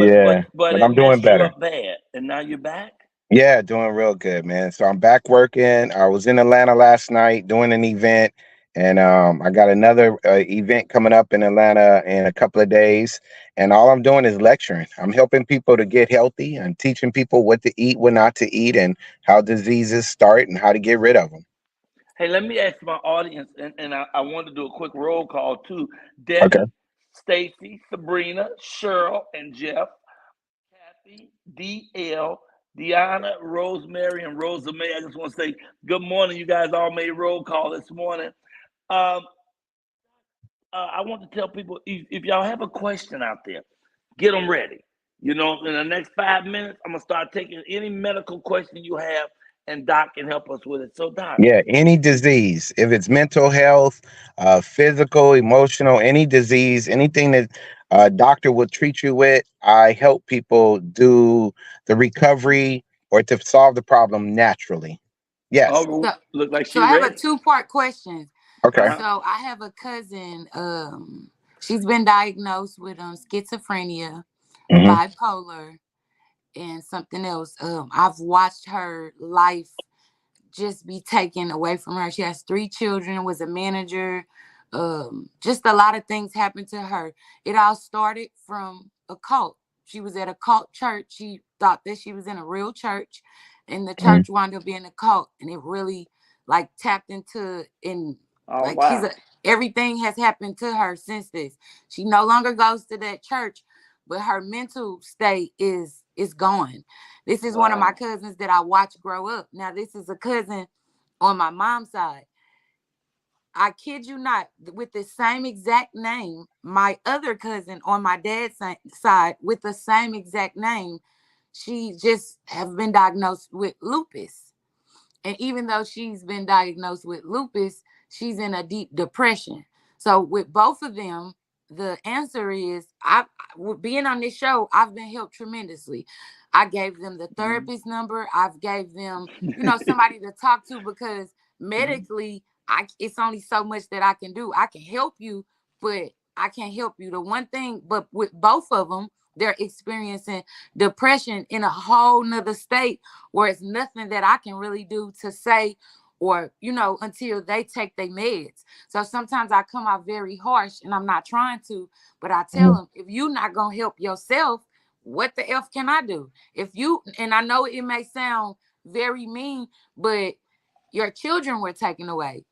[SPEAKER 2] but
[SPEAKER 6] I'm doing better.
[SPEAKER 2] You up bad, and now you're back.
[SPEAKER 6] Yeah, doing real good, man. So I'm back working. I was in Atlanta last night doing an event, and I got another event coming up in Atlanta in a couple of days. And all I'm doing is lecturing. I'm helping people to get healthy and teaching people what to eat, what not to eat, and how diseases start and how to get rid of them.
[SPEAKER 2] Hey, let me ask my audience, and I want to do a quick roll call too. Debbie, Stacy, Sabrina, Cheryl, and Jeff, Kathy, DL, Deanna, Rosemary, and Rosa May. I just want to say good morning. You guys all made roll call this morning. I want to tell people, if y'all have a question out there, get them ready. You know, in the next 5 minutes, I'm going to start taking any medical question you have, and Doc can help us with it. So, Doc.
[SPEAKER 6] Yeah, any disease, if it's mental health, physical, emotional, any disease, anything that a doctor will treat you with, I help people do the recovery or to solve the problem naturally. Yes.
[SPEAKER 2] Oh, look like
[SPEAKER 4] so I have a 2-part question.
[SPEAKER 6] Okay.
[SPEAKER 4] So I have a cousin. She's been diagnosed with schizophrenia.
[SPEAKER 6] Hmm.
[SPEAKER 4] bipolar, and something else. I've watched her life just be taken away from her. She has 3 children, was a manager. Just a lot of things happened to her. It all started from a cult. She was at a cult church. She thought that she was in a real church, and the
[SPEAKER 6] Hmm.
[SPEAKER 4] church wound up being a cult, and it really like tapped into in
[SPEAKER 2] Oh
[SPEAKER 4] like she's
[SPEAKER 2] wow.
[SPEAKER 4] a everything has happened to her since this. She no longer goes to that church, but her mental state is gone. This is one of my
[SPEAKER 2] Wow.
[SPEAKER 4] cousins that I watched grow up. Now, this is a cousin on my mom's side. I kid you not, with the same exact name, my other cousin on my dad's side with the same exact name, she just have been diagnosed with lupus. And even though she's been diagnosed with lupus, she's in a deep depression. So with both of them, the answer is with being on this show, I've been helped tremendously. I gave them the
[SPEAKER 2] Mhm.
[SPEAKER 4] therapist number. I've gave them, somebody to talk to, because
[SPEAKER 2] Mhm.
[SPEAKER 4] medically, it's only so much that I can do. I can help you, but I can't help you. The one thing, but with both of them, they're experiencing depression in a whole nother state where it's nothing that I can really do to say, or until they take their meds. So sometimes I come out very harsh, and I'm not trying to, but I tell
[SPEAKER 6] Hmm.
[SPEAKER 4] them, if you're not gonna help yourself, what the f can I do? If you And I know it may sound very mean, but your children were taken away.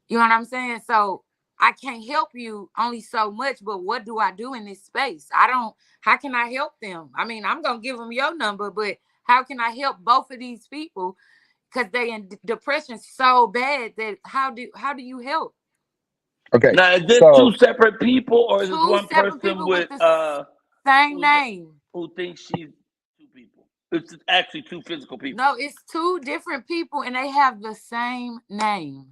[SPEAKER 4] You know what I'm saying? So I can't help you only so much, but what do I do in this space? How can I help them? I mean, I'm going to give them your number, but how can I help both of these people? Because they in depression so bad that how do you help?
[SPEAKER 6] Okay.
[SPEAKER 2] Now, is this two
[SPEAKER 6] So
[SPEAKER 2] separate people, or is this
[SPEAKER 4] Two
[SPEAKER 2] one
[SPEAKER 4] separate
[SPEAKER 2] person
[SPEAKER 4] people with
[SPEAKER 2] with
[SPEAKER 4] the same
[SPEAKER 2] who's
[SPEAKER 4] name.
[SPEAKER 2] who thinks she's two people? It's actually two physical people,
[SPEAKER 4] No, it's two different people and they have the same name.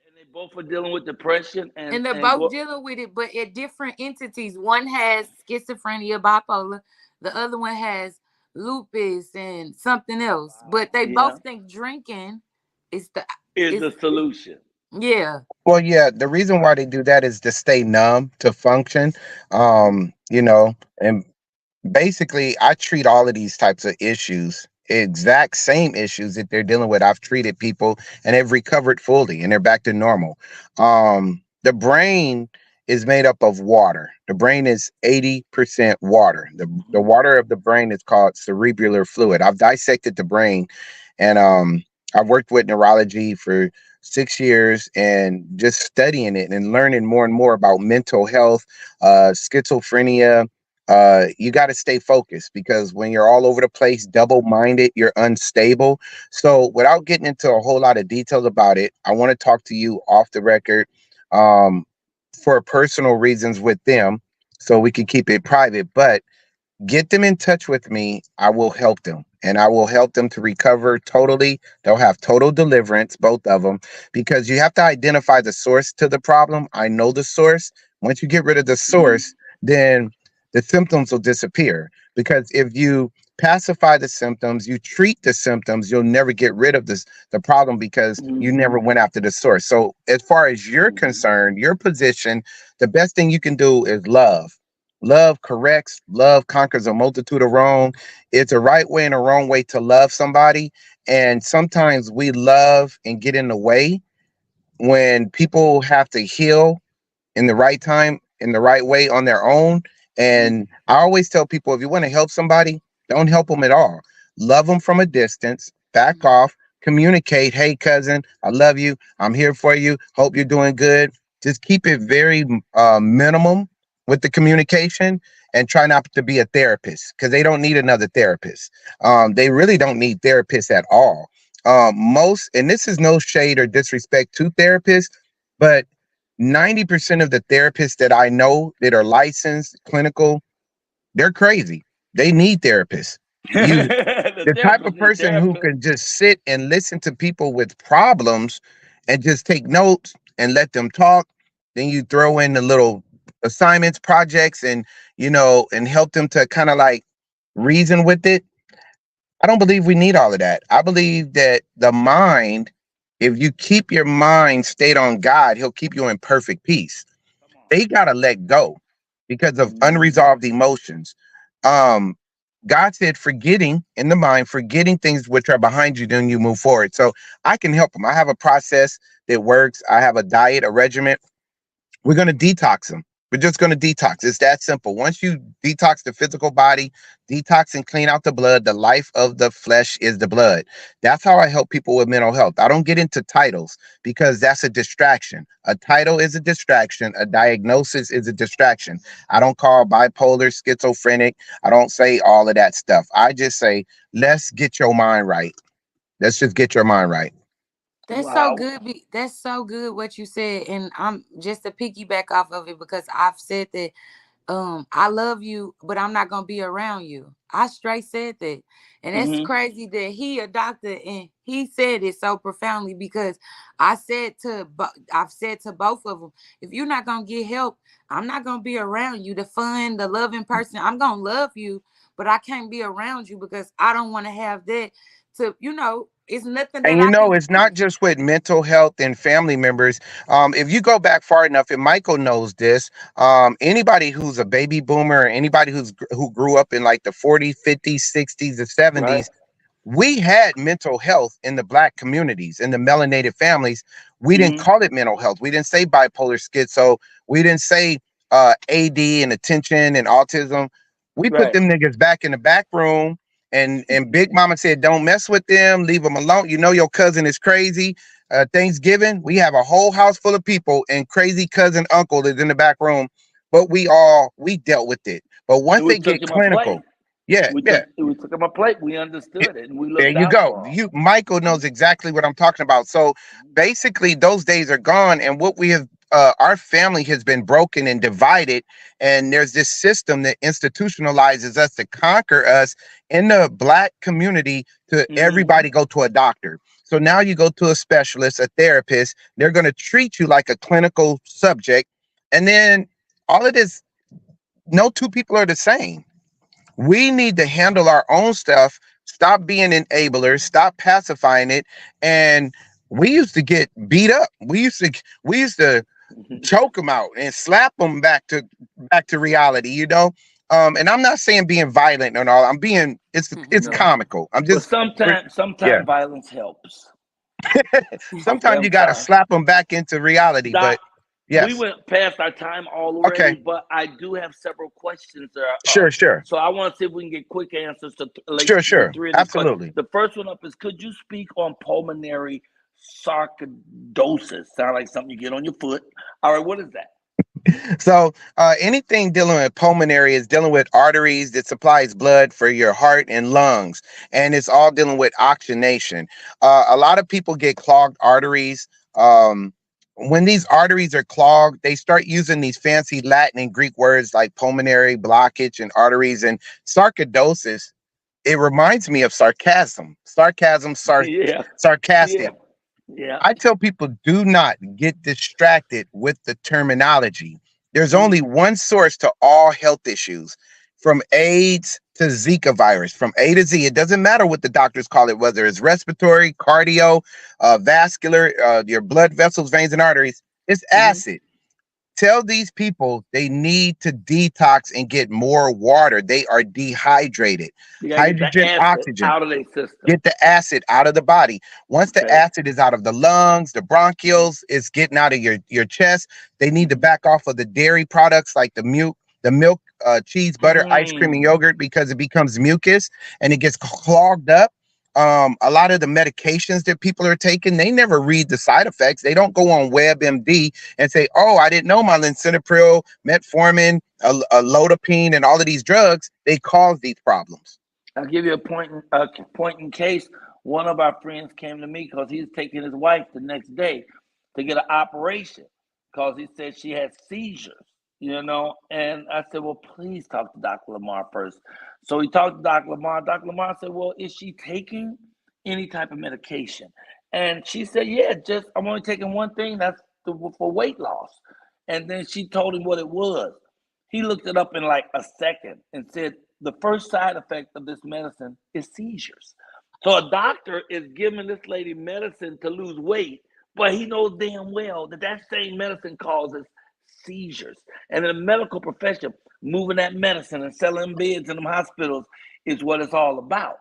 [SPEAKER 2] and they both are dealing with depression
[SPEAKER 4] And they're
[SPEAKER 2] and
[SPEAKER 4] both
[SPEAKER 2] go.
[SPEAKER 4] dealing with it, but at different entities. One has schizophrenia, bipolar. The other one has lupus and something else. But
[SPEAKER 2] Wow.
[SPEAKER 4] they
[SPEAKER 2] Yeah,
[SPEAKER 4] both think drinking is the
[SPEAKER 2] is
[SPEAKER 4] is
[SPEAKER 2] the solution.
[SPEAKER 4] yeah.
[SPEAKER 6] well, yeah, the reason why they do that is to stay numb, to function. And basically I treat all of these types of issues, exact same issues that they're dealing with. I've treated people and they've recovered fully and they're back to normal. The brain is made up of water. The brain is 80% water. The
[SPEAKER 2] Hmm.
[SPEAKER 6] water of the brain is called cerebral fluid. I've dissected the brain, and I've worked with neurology for 6 years and just studying it and learning more and more about mental health, schizophrenia. You got to stay focused because when you're all over the place, double minded, you're unstable. So, without getting into a whole lot of details about it, I want to talk to you off the record, um, for personal reasons with them so we can keep it private. But get them in touch with me. I will help them and I will help them to recover totally. They'll have total deliverance, both of them, because you have to identify the source to the problem. I know the source. Once you get rid of the source, then the symptoms will disappear. Because if you pacify the symptoms, you treat the symptoms, you'll never get rid of the problem because you never
[SPEAKER 2] Hmm.
[SPEAKER 6] went after the source. So as far as you're
[SPEAKER 2] Hmm.
[SPEAKER 6] concerned, your position, the best thing you can do is love. Love corrects, love conquers a multitude of wrong. It's a right way and a wrong way to love somebody. And sometimes we love and get in the way when people have to heal in the right time, in the right way on their own.
[SPEAKER 2] Hmm.
[SPEAKER 6] And I always tell people if you want to help somebody, don't help them at all. Love them from a distance, back
[SPEAKER 4] Mhm.
[SPEAKER 6] off, communicate. Hey, cousin, I love you. I'm here for you. Hope you're doing good. Just keep it very minimum with the communication and try not to be a therapist because they don't need another therapist. They really don't need therapists at all. And this is no shade or disrespect to therapists, but 90% of the therapists that I know that are licensed, clinical, they're crazy. They need therapists. You,
[SPEAKER 2] The
[SPEAKER 6] the type
[SPEAKER 2] therapist
[SPEAKER 6] of
[SPEAKER 2] need
[SPEAKER 6] person who
[SPEAKER 2] therapist.
[SPEAKER 6] can just sit and listen to people with problems and just take notes and let them talk. Then you throw in the little assignments, projects, and help them to kind of like reason with it. I don't believe we need all of that. I believe that the mind, if you keep your mind stayed on God, He'll keep you in perfect peace.
[SPEAKER 2] Come on.
[SPEAKER 6] They got to let go because of
[SPEAKER 2] Hmm.
[SPEAKER 6] unresolved emotions. Um, God said, forgetting in the mind, forgetting things which are behind you, then you move forward. So I can help them. I have a process that works. I have a diet, a regimen. We're going to detox them. We're just going to detox. It's that simple. Once you detox the physical body, detox and clean out the blood, the life of the flesh is the blood. That's how I help people with mental health. I don't get into titles because that's a distraction. A title is a distraction. A diagnosis is a distraction. I don't call bipolar, schizophrenic. I don't say all of that stuff. I just say, let's get your mind right. Let's just get your mind right.
[SPEAKER 4] That's so
[SPEAKER 2] Wow.
[SPEAKER 4] good. That's so good what you said, and I'm just to piggyback off of it because I've said that I love you, but I'm not gonna be around you. I straight said that. And that's
[SPEAKER 2] Mm-hmm.
[SPEAKER 4] crazy that he a doctor and he said it so profoundly because I've said to both of them, if you're not gonna get help, I'm not gonna be around you. The fun, the loving person, I'm gonna love you, but I can't be around you because I don't want to have that to, it's nothing
[SPEAKER 6] And
[SPEAKER 4] that I can
[SPEAKER 6] it's not
[SPEAKER 4] do.
[SPEAKER 6] just with mental health and family members. If you go back far enough, and Michael knows this, anybody who's a baby boomer or anybody who grew up in like the 40s, 50s, 60s, and
[SPEAKER 2] Right.
[SPEAKER 6] 70s, we had mental health in the Black communities, in the melanated families. We didn't
[SPEAKER 2] Mm-hmm.
[SPEAKER 6] call it mental health. We didn't say bipolar schizo. We didn't say AD and attention and autism. We put
[SPEAKER 2] Right.
[SPEAKER 6] them niggas back in the back room, and Big Mama said, "Don't mess with them. Leave them alone. You know your cousin is crazy." Thanksgiving, we have a whole house full of people, and crazy cousin uncle is in the back room. But we dealt with it. But once
[SPEAKER 2] And we
[SPEAKER 6] they
[SPEAKER 2] took
[SPEAKER 6] get
[SPEAKER 2] him a plate.
[SPEAKER 6] clinical, yeah, yeah.
[SPEAKER 2] We took him a plate. We understood it and we
[SPEAKER 6] There
[SPEAKER 2] looked
[SPEAKER 6] you
[SPEAKER 2] out
[SPEAKER 6] go.
[SPEAKER 2] for him.
[SPEAKER 6] Michael knows exactly what I'm talking about. So basically, those days are gone, and what we have, our family has been broken and divided, and there's this system that institutionalizes us to conquer us in the Black community. To
[SPEAKER 2] Mm-hmm.
[SPEAKER 6] everybody go to a doctor. So now you go to a specialist, a therapist. They're going to treat you like a clinical subject, and then all of this. No two people are the same. We need to handle our own stuff, stop being enablers, stop pacifying it. And we used to get beat up. We used to choke them out and slap them back to reality, And I'm not saying being violent and all. I'm being it's
[SPEAKER 2] No.
[SPEAKER 6] comical. I'm
[SPEAKER 2] But
[SPEAKER 6] just yeah.
[SPEAKER 2] sometimes violence helps. Okay,
[SPEAKER 6] Sometimes you
[SPEAKER 2] I'm
[SPEAKER 6] got to
[SPEAKER 2] sorry.
[SPEAKER 6] slap them back into reality.
[SPEAKER 2] Doc,
[SPEAKER 6] But
[SPEAKER 2] we
[SPEAKER 6] yes,
[SPEAKER 2] went past our time already,
[SPEAKER 6] okay,
[SPEAKER 2] but I do have several questions that are up.
[SPEAKER 6] sure, sure,
[SPEAKER 2] So I want to see if we can get quick answers to
[SPEAKER 6] sure,
[SPEAKER 2] three of these questions.
[SPEAKER 6] absolutely.
[SPEAKER 2] The first one up is, could you speak on pulmonary sarcoidosis? Sound like something you get on your foot. All right, what is that?
[SPEAKER 6] So anything dealing with pulmonary is dealing with arteries that supplies blood for your heart and lungs, and it's all dealing with oxygenation. A lot of people get clogged arteries. When these arteries are clogged, they start using these fancy Latin and Greek words like pulmonary blockage and arteries and sarcoidosis. It reminds me of
[SPEAKER 2] Yeah, yeah,
[SPEAKER 6] sarcastic.
[SPEAKER 2] yeah.
[SPEAKER 6] I tell people, do not get distracted with the terminology. There's only
[SPEAKER 2] Mm,
[SPEAKER 6] one source to all health issues, from AIDS to Zika virus, from A to Z. It doesn't matter what the doctors call it, whether it's respiratory, cardio, vascular, your blood vessels, veins, and arteries. It's
[SPEAKER 2] mhm.
[SPEAKER 6] acid. Tell these people they need to detox and get more water. They are dehydrated.
[SPEAKER 2] You gotta get the
[SPEAKER 6] Hydrogen,
[SPEAKER 2] acid
[SPEAKER 6] oxygen.
[SPEAKER 2] out of their system.
[SPEAKER 6] Get the acid out of the body. Once the
[SPEAKER 2] Okay.
[SPEAKER 6] acid is out of the lungs, the bronchioles, it's getting out of your chest. They need to back off of the dairy products like the milk, cheese, butter, ice cream, and
[SPEAKER 2] Mm.
[SPEAKER 6] yogurt because it becomes mucus and it gets clogged up. A lot of the medications that people are taking, they never read the side effects. They don't go on WebMD and say, "Oh, I didn't know my lisinopril, metformin, a lodipine, and all of these drugs they cause these problems."
[SPEAKER 2] I'll give you a point in case. One of our friends came to me because he's taking his wife the next day to get an operation because he said she had seizures. And I said, well, please talk to Dr. Lamar first. So he talked to Dr. Lamar. Dr. Lamar said, well, is she taking any type of medication? And she said, yeah, just I'm only taking one thing. That's for weight loss. And then she told him what it was. He looked it up in like a second and said the first side effect of this medicine is seizures. So a doctor is giving this lady medicine to lose weight, but he knows damn well that that same medicine causes seizures. And in the medical profession, moving that medicine and selling beds in them hospitals is what it's all about.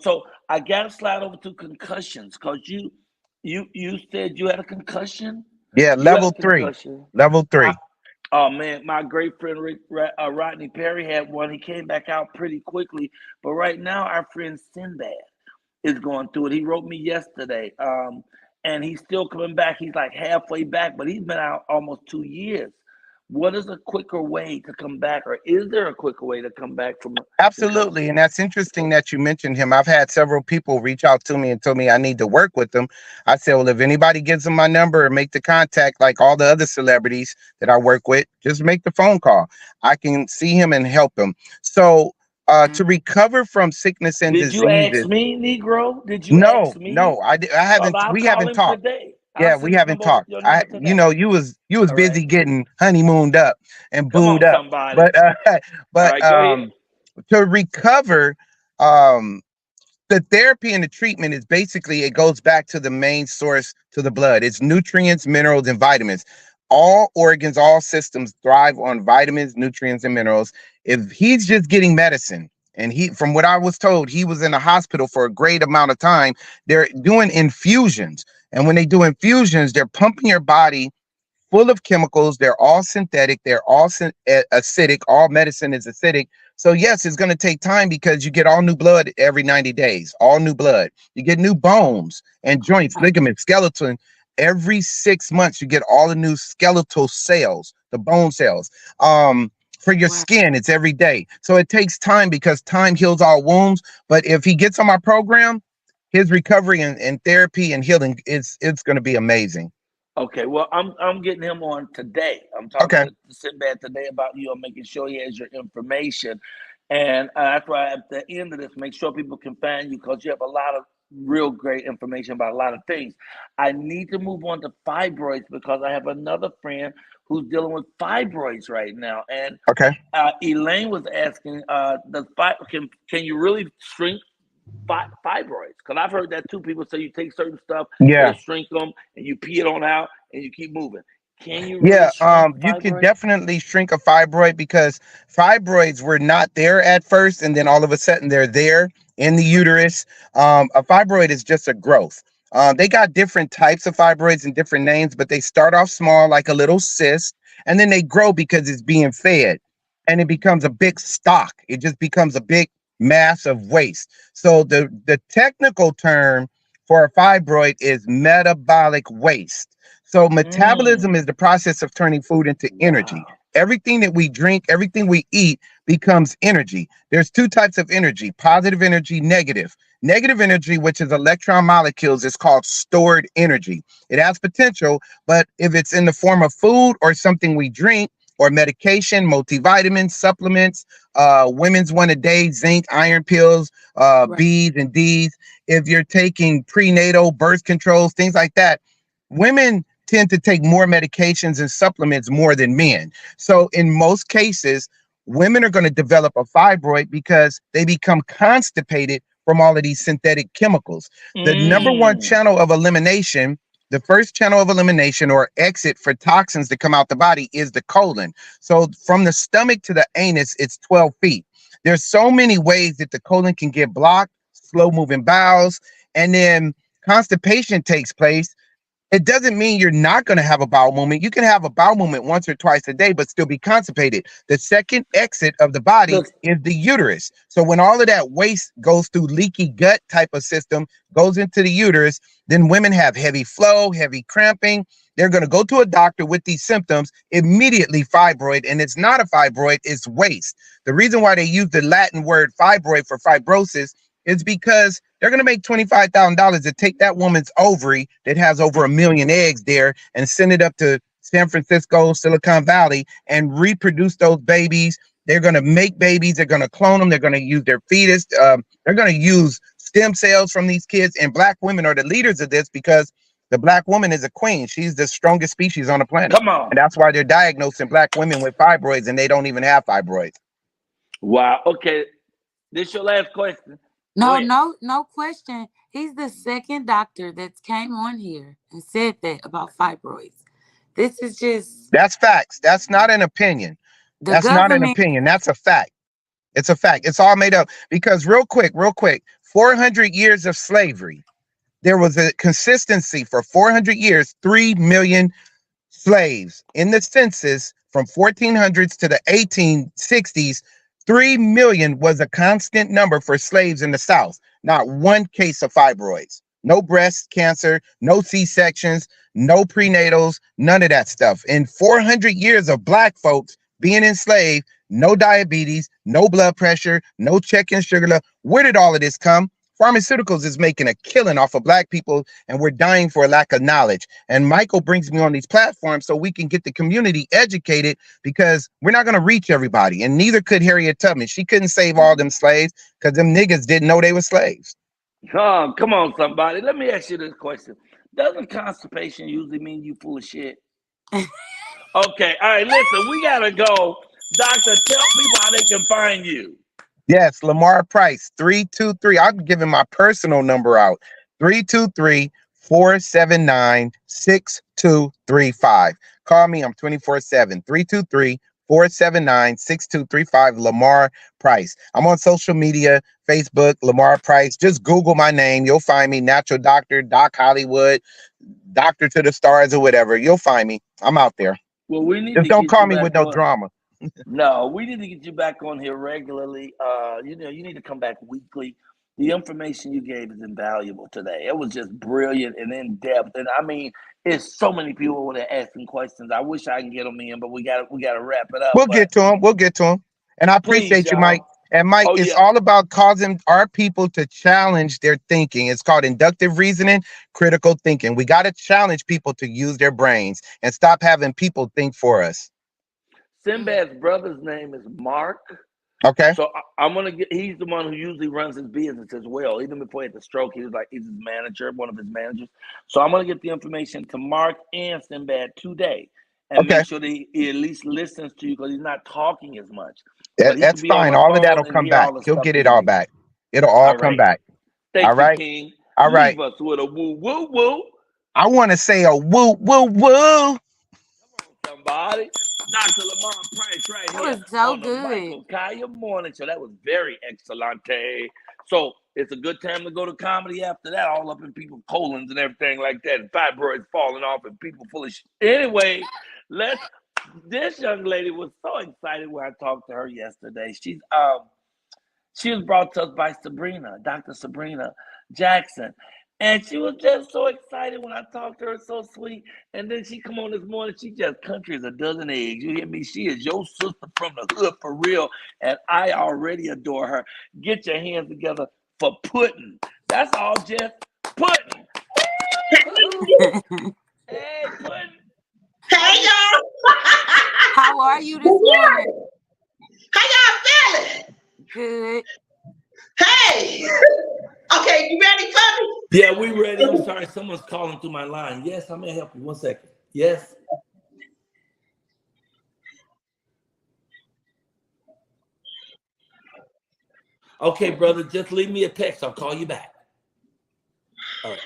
[SPEAKER 2] So I gotta slide over to concussions because you said you had a concussion.
[SPEAKER 6] Yeah,
[SPEAKER 2] You had a
[SPEAKER 6] level 3.
[SPEAKER 2] concussion.
[SPEAKER 6] Level 3.
[SPEAKER 2] Oh man, my great friend Rodney Perry had one. He came back out pretty quickly, but right now our friend Sinbad is going through it. He wrote me yesterday, and he's still coming back. He's like halfway back, but he's been out almost 2 years. What is a quicker way to come back, or is there a quicker way to come back from?
[SPEAKER 6] Absolutely. And that's interesting that you mentioned him. I've had several people reach out to me and told me I need to work with them. I said, well, if anybody gives them my number or make the contact like all the other celebrities that I work with, just make the phone call. I can see him and help him. So to recover from sickness and
[SPEAKER 2] Did you ask
[SPEAKER 6] diseases.
[SPEAKER 2] me, Negro? Did you ask
[SPEAKER 6] No,
[SPEAKER 2] me?
[SPEAKER 6] no, I haven't.
[SPEAKER 2] I'll
[SPEAKER 6] We
[SPEAKER 2] call
[SPEAKER 6] haven't
[SPEAKER 2] him
[SPEAKER 6] talked.
[SPEAKER 2] today.
[SPEAKER 6] Yeah,
[SPEAKER 2] I'll
[SPEAKER 6] we
[SPEAKER 2] send his
[SPEAKER 6] haven't talked.
[SPEAKER 2] your number today.
[SPEAKER 6] You was
[SPEAKER 2] All
[SPEAKER 6] busy
[SPEAKER 2] right.
[SPEAKER 6] getting honeymooned up and
[SPEAKER 2] Come
[SPEAKER 6] booed
[SPEAKER 2] on,
[SPEAKER 6] up.
[SPEAKER 2] somebody.
[SPEAKER 6] But
[SPEAKER 2] All right, go ahead.
[SPEAKER 6] to recover, the therapy and the treatment is basically, it goes back to the main source, to the blood. It's nutrients, minerals, and vitamins. All organs, all systems thrive on vitamins, nutrients, and minerals. If he's just getting medicine, and from what I was told, he was in a hospital for a great amount of time, they're doing infusions. And when they do infusions, they're pumping your body full of chemicals. They're all synthetic. They're all acidic. All medicine is acidic. So yes, it's going to take time because you get all new blood every 90 days, all new blood. You get new bones and joints, ligaments, skeleton. Every 6 months, you get all the new skeletal cells, the bone cells. For your skin, it's every day. So it takes time because time heals all wounds. But if he gets on my program, his recovery and therapy and healing, it's going to be amazing.
[SPEAKER 2] Okay, well, I'm getting him on today. I'm talking
[SPEAKER 6] Okay.
[SPEAKER 2] to Sinbad today about you. I'm making sure he has your information, and that's why at the end of this, make sure people can find you because you have a lot of real great information about a lot of things. I need to move on to fibroids because I have another friend who's dealing with fibroids right now, and
[SPEAKER 6] Okay.
[SPEAKER 2] Elaine was asking, can you really shrink fibroids? Because I've heard that too. People say you take certain stuff,
[SPEAKER 6] Yeah.
[SPEAKER 2] it'll shrink them, and you pee it on out, and you keep moving. Can you really shrink
[SPEAKER 6] You can
[SPEAKER 2] fibroids?
[SPEAKER 6] definitely shrink a fibroid because fibroids were not there at first, and then all of a sudden they're there in the uterus. A fibroid is just a growth. They got different types of fibroids and different names, but they start off small, like a little cyst, and then they grow because it's being fed, and it becomes a big stock. It just becomes a big mass of waste. So the technical term for a fibroid is metabolic waste. So metabolism is the process of turning food into energy.
[SPEAKER 2] Wow.
[SPEAKER 6] Everything that we drink, everything we eat becomes energy. There's two types of energy: positive energy, negative. Negative energy, which is electron molecules, is called stored energy. It has potential, but if it's in the form of food or something we drink or medication, multivitamins, supplements, women's one a day, zinc, iron pills, B's and D's, if you're taking prenatal birth controls, things like that, women tend to take more medications and supplements more than men. So in most cases, women are going to develop a fibroid because they become constipated from all of these synthetic chemicals. The number one channel of elimination, the first channel of elimination or exit for toxins to come out the body is the colon. So from the stomach to the anus, it's 12 feet. There's so many ways that the colon can get blocked, slow moving bowels, and then constipation takes place. It doesn't mean you're not going to have a bowel movement. You can have a bowel movement once or twice a day, but still be constipated. The second exit of the body is the uterus. So when all of that waste goes through leaky gut type of system, goes into the uterus, then women have heavy flow, heavy cramping. They're going to go to a doctor with these symptoms, immediately fibroid, and it's not a fibroid, it's waste. The reason why they use the Latin word fibroid for fibrosis is because they're going to make $25,000 to take that woman's ovary that has over 1 million eggs there and send it up to San Francisco, Silicon Valley, and reproduce those babies. They're going to make babies. They're going to clone them. They're going to use their fetus. They're going to use stem cells from these kids. And Black women are the leaders of this because the Black woman is a queen. She's the strongest species on the planet.
[SPEAKER 2] Come on.
[SPEAKER 6] And that's why they're diagnosing Black women with fibroids, and they don't even have fibroids.
[SPEAKER 2] Wow. Okay. This your last question.
[SPEAKER 4] No question. He's the second doctor that's came on here and said that about fibroids. This is just
[SPEAKER 6] That's facts. That's not an opinion.
[SPEAKER 4] the
[SPEAKER 6] That's not an
[SPEAKER 4] government.
[SPEAKER 6] opinion. That's a fact. It's a fact. It's all made up. Because real quick, 400 years of slavery. There was a consistency for 400 years, 3 million slaves in the census from 1400s to the 1860s. 3 million was a constant number for slaves in the South. Not one case of fibroids, no breast cancer, no C-sections, no prenatals, none of that stuff. In 400 years of black folks being enslaved, no diabetes, no blood pressure, no checking sugar level. Where did all of this come? Pharmaceuticals is making a killing off of black people, and we're dying for a lack of knowledge. And Michael brings me on these platforms so we can get the community educated, because we're not going to reach everybody. And neither could Harriet Tubman. She couldn't save all them slaves because them niggas didn't know they were slaves.
[SPEAKER 2] Oh, come on, somebody. Let me ask you this question. Doesn't constipation usually mean you full of shit? Okay, all right, listen, we got to go. Doctor, tell people how they can find you.
[SPEAKER 6] Yes, Lamar Price, 323. I'm giving my personal number out. 323-479-6235. Call me. I'm 24/7. 323-479-6235. Lamar Price. I'm on social media, Facebook, Lamar Price. Just Google my name. You'll find me. Natural Doctor, Doc Hollywood, Doctor to the Stars, or whatever. You'll find me. I'm out there.
[SPEAKER 2] Well, we need
[SPEAKER 6] Just
[SPEAKER 2] to
[SPEAKER 6] don't
[SPEAKER 2] get
[SPEAKER 6] call
[SPEAKER 2] you
[SPEAKER 6] me
[SPEAKER 2] back
[SPEAKER 6] with no
[SPEAKER 2] on.
[SPEAKER 6] drama.
[SPEAKER 2] No, we need to get you back on here regularly. You need to come back weekly. The information you gave is invaluable today. It was just brilliant and in depth. And I mean, it's so many people when they're asking questions. I wish I can get them in, but we got to wrap it up.
[SPEAKER 6] We'll get to him. We'll get to him. And I
[SPEAKER 2] Please,
[SPEAKER 6] appreciate you,
[SPEAKER 2] y'all.
[SPEAKER 6] Mike. And Mike,
[SPEAKER 2] Oh,
[SPEAKER 6] it's
[SPEAKER 2] yeah.
[SPEAKER 6] all about causing our people to challenge their thinking. It's called inductive reasoning, critical thinking. We got to challenge people to use their brains and stop having people think for us.
[SPEAKER 2] Sinbad's brother's name is Mark.
[SPEAKER 6] Okay.
[SPEAKER 2] So I'm gonna get. He's the one who usually runs his business as well. Even before he had the stroke, he's his manager, one of his managers. So I'm gonna get the information to Mark and Sinbad today, and
[SPEAKER 6] Okay.
[SPEAKER 2] make sure that he at least listens to you, because he's not talking as much. But he
[SPEAKER 6] That's
[SPEAKER 2] can be on
[SPEAKER 6] fine.
[SPEAKER 2] the
[SPEAKER 6] All of
[SPEAKER 2] phone
[SPEAKER 6] that'll
[SPEAKER 2] and
[SPEAKER 6] come
[SPEAKER 2] hear all
[SPEAKER 6] back.
[SPEAKER 2] the
[SPEAKER 6] He'll
[SPEAKER 2] stuff
[SPEAKER 6] get
[SPEAKER 2] that
[SPEAKER 6] it
[SPEAKER 2] you
[SPEAKER 6] all
[SPEAKER 2] need.
[SPEAKER 6] back. It'll all come
[SPEAKER 2] right.
[SPEAKER 6] back.
[SPEAKER 2] Thank
[SPEAKER 6] All
[SPEAKER 2] you,
[SPEAKER 6] right.
[SPEAKER 2] King.
[SPEAKER 6] All right.
[SPEAKER 2] Leave us with a woo woo woo.
[SPEAKER 6] I want to say a woo woo woo.
[SPEAKER 2] Come on, somebody. Dr. Lamar Price right
[SPEAKER 4] That
[SPEAKER 2] here
[SPEAKER 4] was so
[SPEAKER 2] on the
[SPEAKER 4] good.
[SPEAKER 2] Michael Colyar Morning Show. That was very excellent. So it's a good time to go to comedy after that, all up in people's colons and everything like that, and fibroids falling off and people full of shit. Anyway, this young lady was so excited when I talked to her yesterday. She was brought to us by Sabrina, Dr. Sabrina Jackson. And she was just so excited when I talked to her, so sweet. And then she come on this morning, she just country as a dozen eggs. You hear me? She is your sister from the hood for real. And I already adore her. Get your hands together for Puddin'. That's all, Jeff. Puddin'. Hey, Puddin'.
[SPEAKER 7] Hey, y'all.
[SPEAKER 4] How are you this morning?
[SPEAKER 7] How y'all feeling?
[SPEAKER 4] Good.
[SPEAKER 7] Hey. Okay, you ready for me?
[SPEAKER 2] Yeah, we ready. I'm sorry, someone's calling through my line. Yes, I may help you. 1 second. Yes. Okay, brother, just leave me a text. I'll call you back. All right.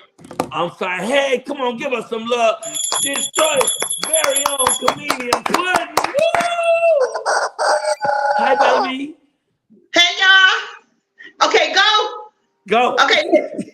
[SPEAKER 2] I'm sorry. Hey, come on, give us some love. Detroit's very own comedian, Puddin'. Woo! Hi, baby.
[SPEAKER 7] Hey, y'all. Okay, go.
[SPEAKER 2] Go.
[SPEAKER 7] Okay.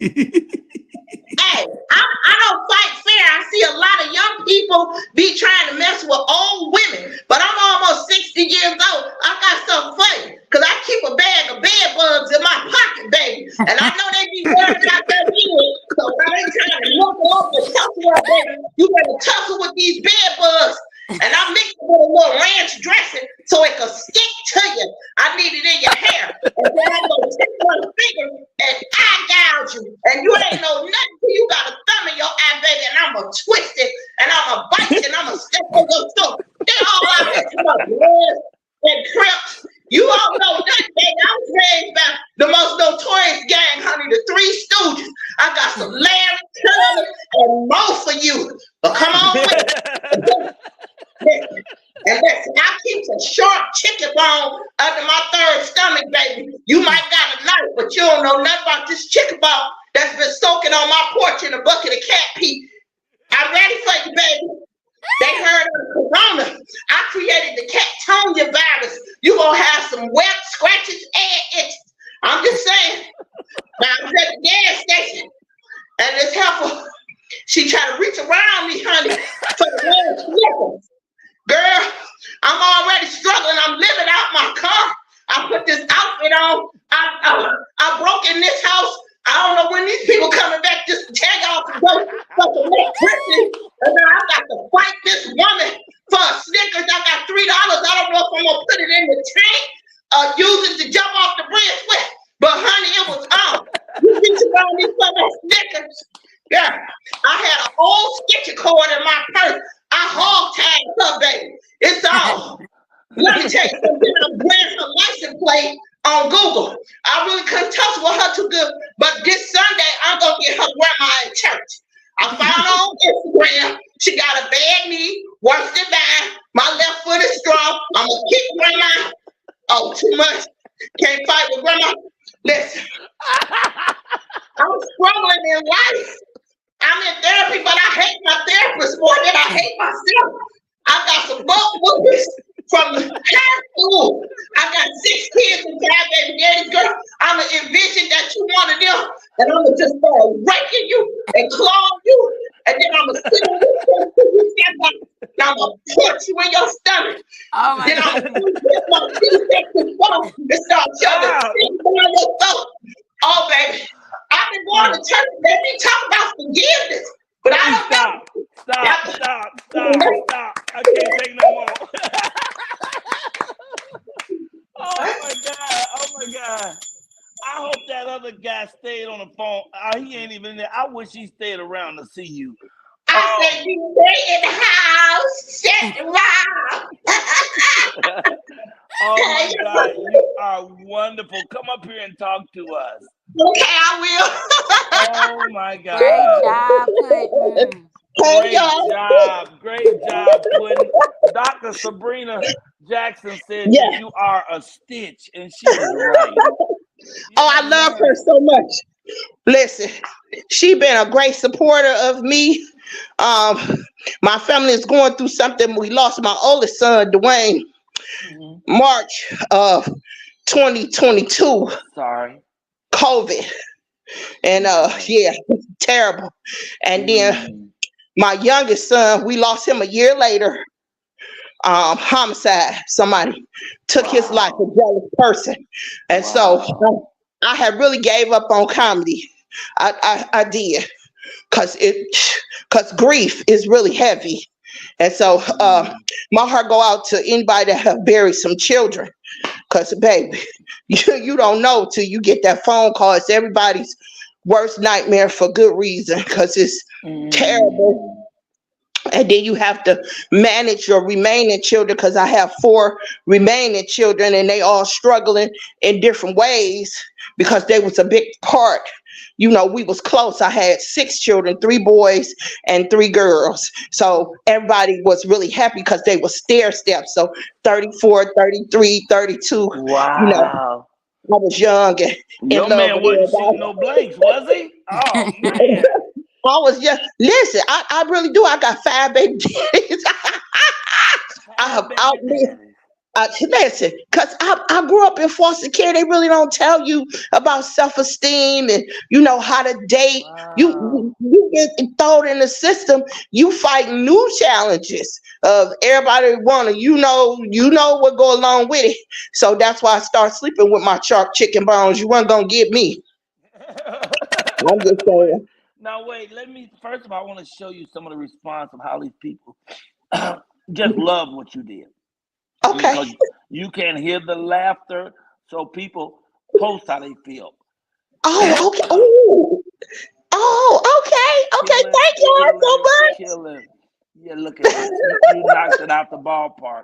[SPEAKER 7] Hey, I don't fight fair. I see a lot of young people be trying to mess with old women, but I'm almost 60 years old. I got something for you, because I keep a bag of bed bugs in my pocket, baby. And I know they be worried about that anyway, so I ain't trying to look up and tussle up, baby. You better tussle with these bed bugs. And I mix it with a little ranch dressing so it can stick to you. I need it in your hair. And then I'm going to take one finger and eye gouge you. And you ain't know nothing till you got a thumb in your eye, baby. And I'm going to twist it. And I'm going to bite you. And I'm going to step on your toe. They all out here come up, Bloods and Crips. You all know nothing, baby. I was raised by the most notorious gang, honey, the Three Stooges. I got some Larry, Curly, and Mo for you. But come on with it. And listen, I keep a sharp chicken bone under my third stomach, baby. You might got a knife, but you don't know nothing about this chicken bone that's been soaking on my porch in a bucket of cat pee. I'm ready for you, baby. They of my purse. I hog tagged her, baby. It's all. Let me tell you something. I'm wearing her license plate on Google. I really couldn't tussle with her too good, but this Sunday I'm gonna get her grandma at church. I found her on Instagram. She got a bad knee, worse than mine. My left foot is strong. I'm gonna kick grandma. Oh, too much. Can't fight with grandma. Listen, I'm struggling in life. I'm in therapy, but I hate my therapist more than I hate myself. I got some butt whoopers from high school. I got 6 kids and 5 baby daddies, girl. I'ma envision that you one of them, and I'ma just start raking you and clawing you, and then I'ma sit on you step up, and I'ma punch you in your stomach.
[SPEAKER 4] Oh my
[SPEAKER 7] Then I'ma
[SPEAKER 4] God.
[SPEAKER 7] put my C-section phone and start shoving down your throat. Oh, baby, I've been going to church. Let me talk about forgiveness, but I don't know.
[SPEAKER 3] Stop. I can't take no more. Oh my God. I hope that other guy stayed on the phone. He ain't even there. I wish he stayed around to see you.
[SPEAKER 7] I said, you stay in the house, shut the mouth.
[SPEAKER 3] Oh my God, you are wonderful. Come up here and talk to us.
[SPEAKER 7] Okay, I
[SPEAKER 3] Oh my God.
[SPEAKER 4] Great job, Puddin'.
[SPEAKER 3] Great job, Puddin'. Dr. Sabrina Jackson said that you are a stitch, and she is right.
[SPEAKER 7] I love her so much. Listen, she been a great supporter of me. My family is going through something. We lost my oldest son, Dwayne, March of 2022.
[SPEAKER 3] Sorry.
[SPEAKER 7] COVID. And it's terrible. And then my youngest son, we lost him a year later. Homicide. Somebody took his life, a jealous person. And so I had really gave up on comedy. I did. Cause grief is really heavy. And so my heart go out to anybody that have buried some children. Cause baby, you don't know till you get that phone call. It's everybody's worst nightmare for good reason, because it's terrible. And then you have to manage your remaining children, because I have 4 remaining children and they all struggling in different ways, because they was a big part. You know, we was close. I had 6 children, 3 boys and 3 girls. So everybody was really happy because they were stair steps. So 34, 33, 32.
[SPEAKER 3] Wow.
[SPEAKER 7] You know, I was young and
[SPEAKER 3] your
[SPEAKER 7] in love
[SPEAKER 3] man
[SPEAKER 7] with
[SPEAKER 3] wasn't
[SPEAKER 7] everybody.
[SPEAKER 3] shooting no blanks, was he? Oh man.
[SPEAKER 7] I was just listen. I really do. I got 5 baby daddies. I have outlived. Listen, because I grew up in foster care. They really don't tell you about self-esteem and you know how to date. You get thrown in the system. You fight new challenges of everybody wanting. You know what go along with it. So that's why I start sleeping with my sharp chicken bones. You weren't gonna get me. I'm just saying.
[SPEAKER 3] Now wait, first of all, I want to show you some of the response of how these people just love what you did.
[SPEAKER 7] Okay.
[SPEAKER 3] Because you can hear the laughter, so people post how they feel.
[SPEAKER 7] Oh, okay. Ooh. Oh, okay. Okay. Thank you so much.
[SPEAKER 3] Killing. Yeah, look at this. You knocked it out the ballpark.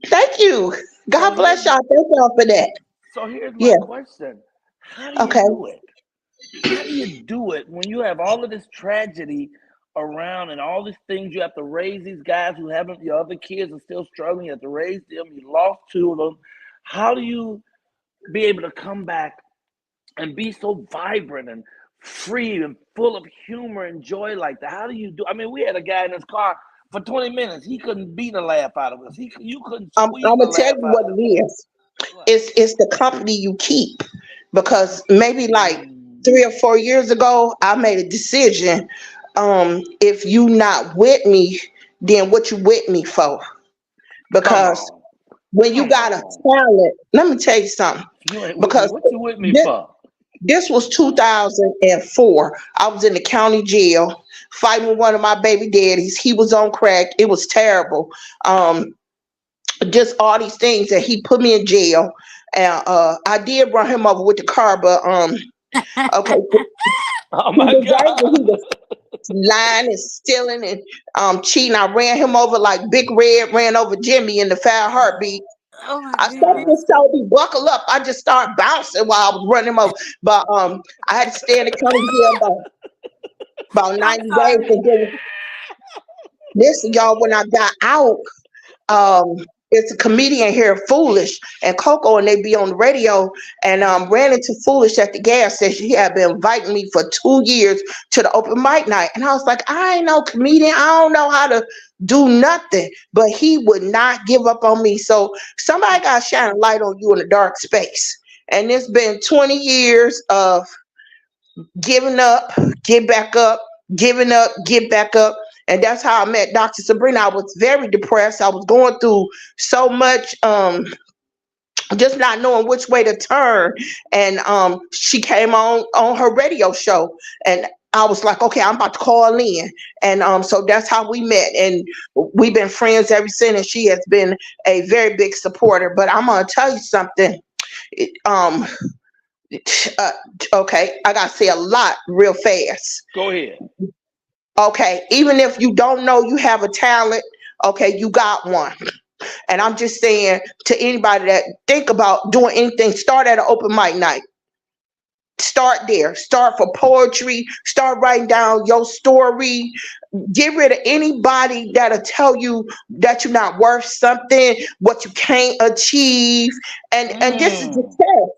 [SPEAKER 7] Thank you. God bless y'all. Thank y'all for that.
[SPEAKER 3] So here's my question. How do you do it? How do you do it when you have all of this tragedy around and all these things? You have to raise these guys who haven't, your other kids are still struggling. You have to raise them. You lost 2 of them. How do you be able to come back and be so vibrant and free and full of humor and joy like that? How do you do? I mean, we had a guy in his car for 20 minutes. He couldn't beat a laugh out of us. You couldn't. I'm
[SPEAKER 7] gonna tell you what it is. It's the company you keep, because maybe like 3 or 4 years ago, I made a decision. If you not with me, then what you with me for? Because when you got a talent, let me tell you something. Because
[SPEAKER 3] what you with me for?
[SPEAKER 7] This was 2004. I was in the county jail fighting with one of my baby daddies. He was on crack. It was terrible. Just all these things, that he put me in jail. And I did run him over with the car, but okay.
[SPEAKER 3] Oh my God.
[SPEAKER 7] lying and stealing and cheating. I ran him over like Big Red ran over Jimmy in the Foul Heartbeat.
[SPEAKER 4] Oh my
[SPEAKER 7] I started
[SPEAKER 4] goodness.
[SPEAKER 7] to tell me buckle up. I just started bouncing while I was running him over. But I had to stay in the county jail about
[SPEAKER 4] I'm
[SPEAKER 7] 90 days.
[SPEAKER 4] sorry.
[SPEAKER 7] And then, listen, y'all, when I got out, um, it's a comedian here, Foolish, and Coco, and they be on the radio, and ran into Foolish at the gas station. He had been inviting me for 2 years to the open mic night. And I was like, I ain't no comedian. I don't know how to do nothing. But he would not give up on me. So somebody got to shine a light on you in a dark space. And it's been 20 years of giving up, get back up, giving up, get back up. And that's how I met Dr. Sabrina. I was very depressed. I was going through so much, just not knowing which way to turn. And she came on her radio show, and I was like, okay, I'm about to call in. And so that's how we met. And we've been friends ever since. And she has been a very big supporter. But I'm going to tell you something. It, okay, I got to say a lot real fast.
[SPEAKER 2] Go ahead.
[SPEAKER 7] Okay, even if you don't know you have a talent, okay, you got one. And I'm just saying to anybody that think about doing anything, start at an open mic night. Start there. Start for poetry. Start writing down your story. Get rid of anybody that'll tell you that you're not worth something, what you can't achieve. And this is the test.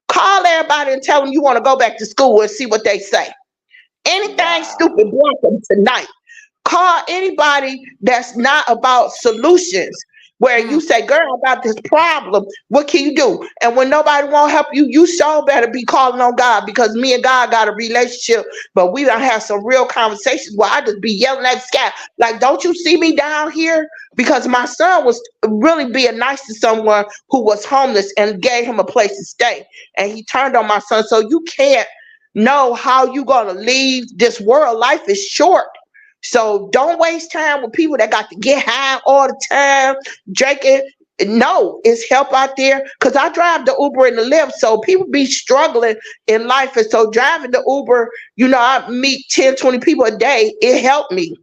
[SPEAKER 7] Call everybody and tell them you want to go back to school and see what they say. Anything stupid, block them tonight. Call anybody that's not about solutions, where you say, girl, I got this problem. What can you do? And when nobody won't help you, you sure better be calling on God, because me and God got a relationship, but we don't have some real conversations where I just be yelling at the sky. Like, don't you see me down here? Because my son was really being nice to someone who was homeless and gave him a place to stay. And he turned on my son. So you can't know how you going to leave this world. Life is short. So don't waste time with people that got to get high all the time, drinking. No, it's help out there. Because I drive the Uber and the Lyft, so people be struggling in life. And so driving the Uber, I meet 10, 20 people a day. It helped me.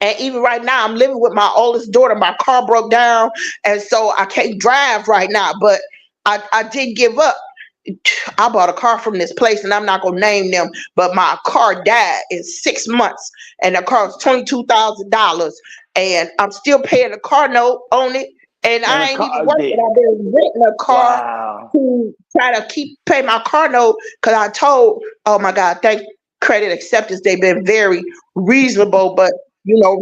[SPEAKER 7] And even right now, I'm living with my oldest daughter. My car broke down, and so I can't drive right now. But I didn't give up. I bought a car from this place, and I'm not gonna name them, but my car died in 6 months, and the car was $22,000, and I'm still paying the car note on it, and I ain't even working. I've been renting a car to try to pay my car note, because I told, oh my God, thank Credit Acceptance, they've been very reasonable, but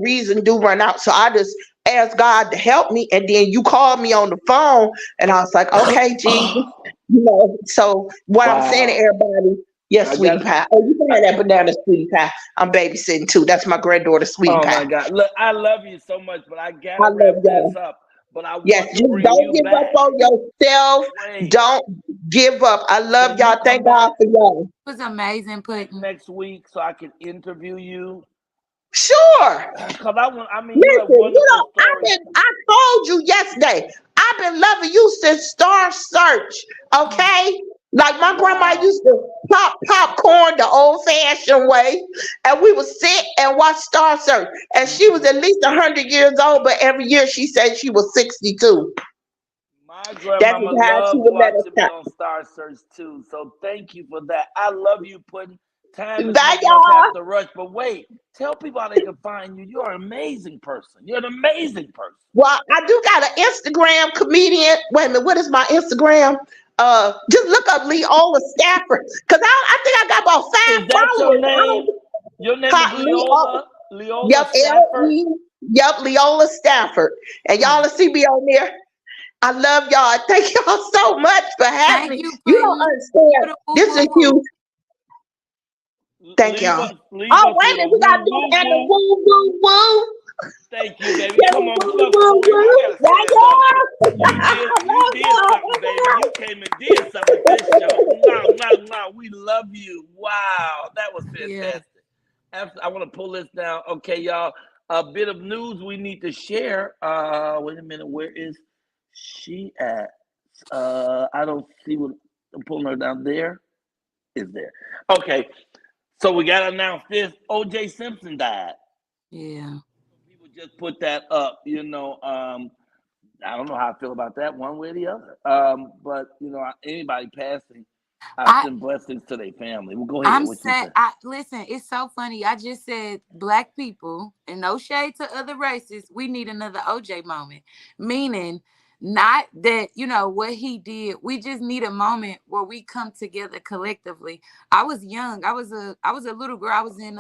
[SPEAKER 7] reason do run out. So I just asked God to help me, and then you called me on the phone, and I was like, okay, Jesus. So what I'm saying to everybody, yes, sweetie pie. Oh, you can have that banana, sweetie pie. I'm babysitting too. That's my granddaughter, sweetie pie.
[SPEAKER 2] Oh my God! Look, I love you so much, but I gotta wrap this up. But I want to bring
[SPEAKER 7] don't
[SPEAKER 2] you
[SPEAKER 7] give up on yourself. Don't give up. I love y'all. Thank God for y'all.
[SPEAKER 4] It was amazing putting
[SPEAKER 2] next week so I can interview you.
[SPEAKER 7] Sure.
[SPEAKER 2] Because I mean,
[SPEAKER 7] listen, I told you yesterday, I've been loving you since Star Search, okay? Like my grandma used to pop popcorn the old-fashioned way, and we would sit and watch Star Search. And she was at least 100 years old, but every year she said she was 62.
[SPEAKER 2] My grandmama loved watching me on Star Search too. So thank you for that. I love you putting time is making us have to rush. But wait, tell people how they can find you. You're an amazing person. You're an amazing person.
[SPEAKER 7] Well, I do got an Instagram comedian. Wait a minute, what is my Instagram? Just look up Leola Stafford, because I think I got about 5
[SPEAKER 2] is that
[SPEAKER 7] followers.
[SPEAKER 2] Your name? Your name is Leola? Leola
[SPEAKER 7] Yep,
[SPEAKER 2] Stafford?
[SPEAKER 7] Yep, Leola Stafford. And y'all will see me on there. I love y'all. Thank y'all so much for having me. You don't understand. This is huge. Thank y'all. Oh, wait a minute. We got to do and the woo, woo, woo.
[SPEAKER 2] Thank you, baby. Come on, look, you did something, baby. You came and did something with this show. No. We love you. Wow, that was fantastic. Yeah. I want to pull this down. Okay, y'all. A bit of news we need to share. Wait a minute. Where is she at? I don't see what I'm pulling her down. There is there. Okay. So we got to announce this. O.J. Simpson died.
[SPEAKER 4] Yeah.
[SPEAKER 2] People just put that up, I don't know how I feel about that one way or the other. But anybody passing, I send blessings to their family. Well, go ahead.
[SPEAKER 4] I'm
[SPEAKER 2] What
[SPEAKER 4] sad. Listen, it's so funny. I just said Black people, and no shade to other races, we need another OJ moment. Meaning, not that, what he did. We just need a moment where we come together collectively. I was young. I was a little girl. I was in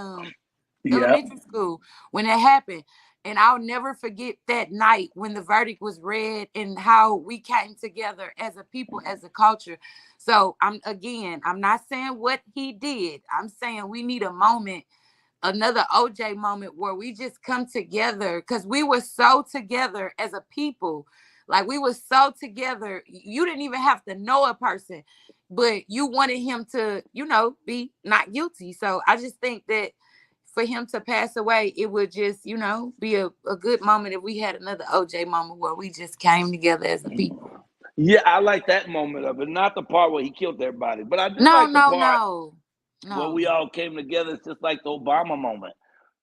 [SPEAKER 4] elementary school when it happened. And I'll never forget that night when the verdict was read and how we came together as a people, as a culture. So I'm not saying what he did. I'm saying we need a moment, another OJ moment where we just come together, because we were so together as a people. Like, we were so together. You didn't even have to know a person, but you wanted him to, be not guilty. So I just think that for him to pass away, it would just, be a good moment if we had another OJ moment where we just came together as a people.
[SPEAKER 2] Yeah, I like that moment of it, not the part where he killed everybody, but I do like the part where we all came together. It's just like the Obama moment.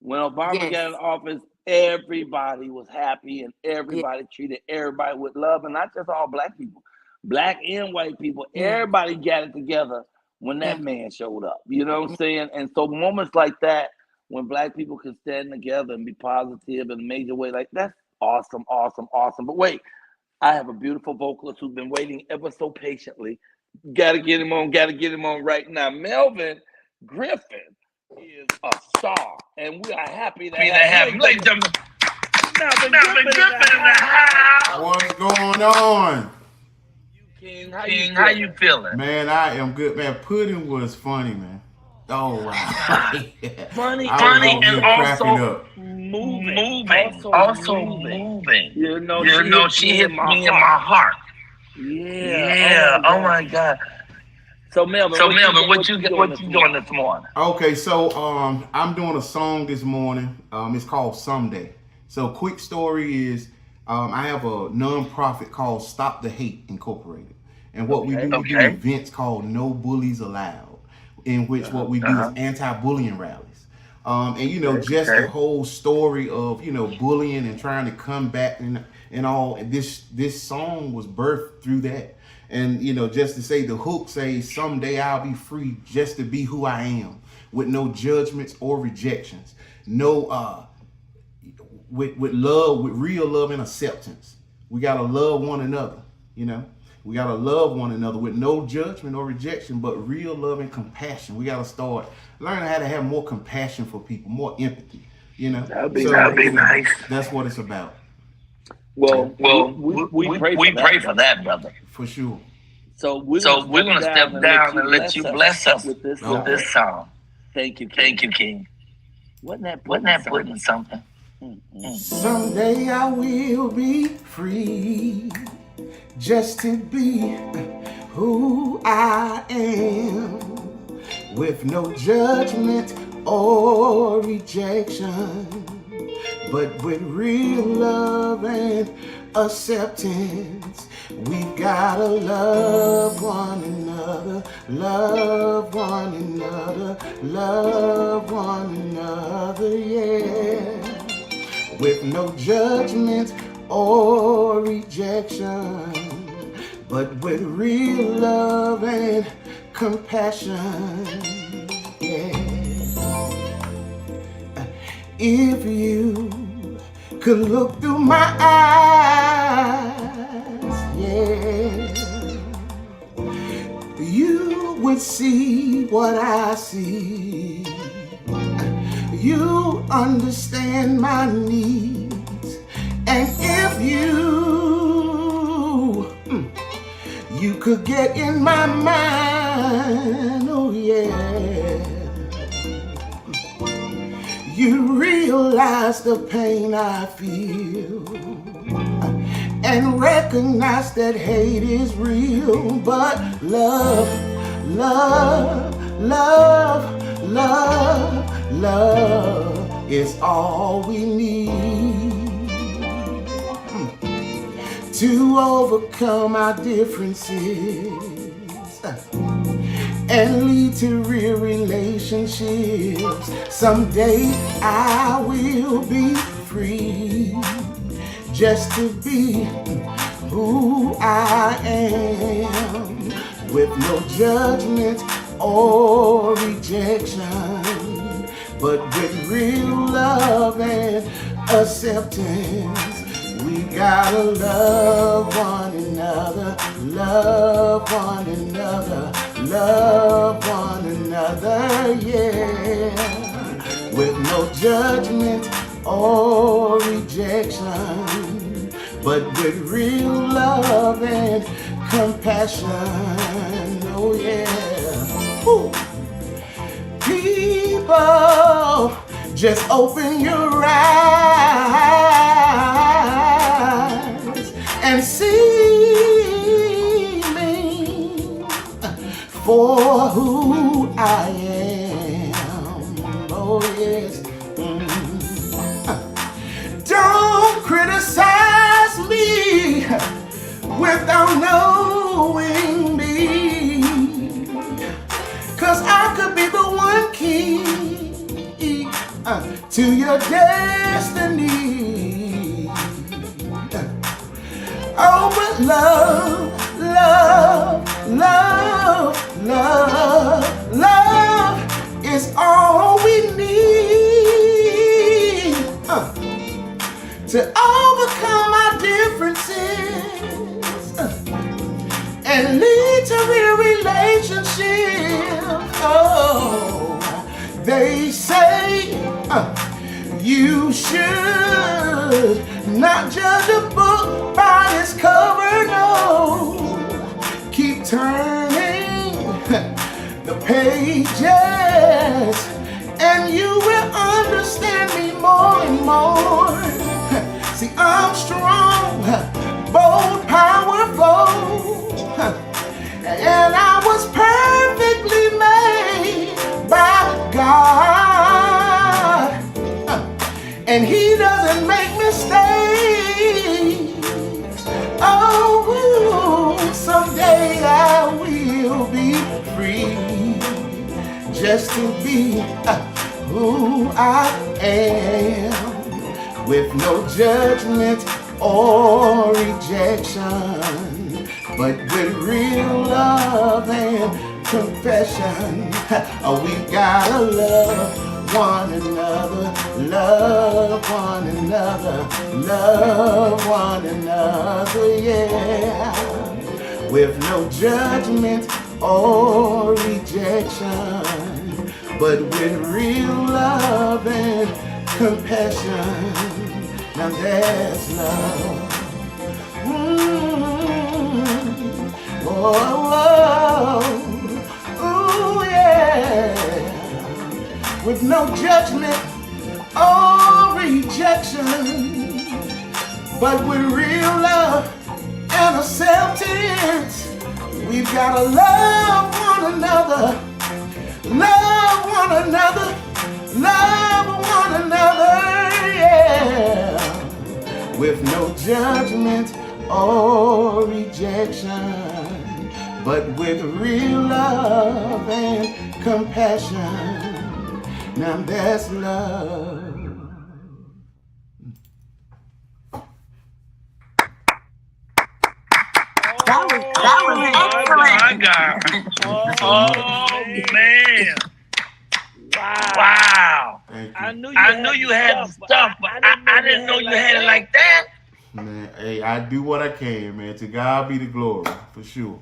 [SPEAKER 2] When Obama got in office, everybody was happy and everybody treated everybody with love, and not just all Black people, Black and white people. Everybody gathered together when that man showed up. You know what I'm saying? And so moments like that, when Black people can stand together and be positive in a major way, like, that's awesome, awesome, awesome. But wait, I have a beautiful vocalist who's been waiting ever so patiently. Got to get him on right now. Melvin Griffin is a star, and we are happy to have him. Ladies and gentlemen, Melvin Griffin in the house.
[SPEAKER 8] What's going on?
[SPEAKER 2] King, how you feeling?
[SPEAKER 8] Man, I am good, man. Pudding was funny, man. Oh, wow.
[SPEAKER 2] Funny and also moving. She hit me in my heart. Yeah. Oh my God. So Melvin, what you doing this morning?
[SPEAKER 8] Okay, so I'm doing a song this morning. It's called Someday. So quick story is I have a nonprofit called Stop the Hate Incorporated. And what we do events called No Bullies Allowed, in which what we do is anti-bullying rallies. And just the whole story of, bullying and trying to combat and all, this song was birthed through that. And, just to say the hook says, someday I'll be free just to be who I am, with no judgments or rejections. No, with love, with real love and acceptance. We got to love one another, We got to love one another with no judgment or rejection, but real love and compassion. We got to start learning how to have more compassion for people, more empathy,
[SPEAKER 2] That'd be nice.
[SPEAKER 8] That's what it's about.
[SPEAKER 2] Well, we pray for that, brother.
[SPEAKER 8] For sure.
[SPEAKER 2] So we're going to step down and let you bless us with this song. Thank you, King. Wasn't that putting something?
[SPEAKER 8] Someday I will be free, just to be who I am, with no judgment or rejection, but with real love and acceptance. We've gotta love one another, love one another, love one another, yeah, with no judgment or rejection, but with real love and compassion, yeah. If you could look through my eyes, yeah, you would see what I see. You understand my needs, and if you could get in my mind, oh yeah, you realize the pain I feel and recognize that hate is real, but love, love, love, love, love is all we need to overcome our differences and lead to real relationships. Someday I will be free just to be who I am, with no judgment or rejection, but with real love and acceptance. We gotta love one another, love one another, love one another, yeah, with no judgment or rejection, but with real love and compassion. Oh yeah. Woo. People, just open your eyes and see me for who I am. Oh yes. Don't criticize me without knowing me, 'cause I could be the one key to your destiny. Oh, but love, love, love, love, love is all we need to overcome our differences and lead to real relationships. Oh, they say you should not judge a book by its cover, no. Keep turning the pages and you will understand me more and more. See, I'm strong, bold, powerful, and I was perfectly made by God, and He doesn't make mistakes. Oh, someday I will be free just to be who I am, with no judgment or rejection, but with real love and confession. We gotta love one another, love one another, love one another, yeah, with no judgment or rejection, but with real love and compassion. Now that's love. Oh, oh, yeah. With no judgment or rejection, but with real love and acceptance. We've gotta love one another, love one another, love one another, yeah, with no judgment or rejection, but with real love and compassion. Now that's love.
[SPEAKER 4] That was excellent.
[SPEAKER 3] Oh, man. Wow.
[SPEAKER 8] Thank you.
[SPEAKER 3] I knew you had stuff, but I didn't know you had it like that.
[SPEAKER 8] Man, hey, I do what I can, man. To God be the glory, for sure.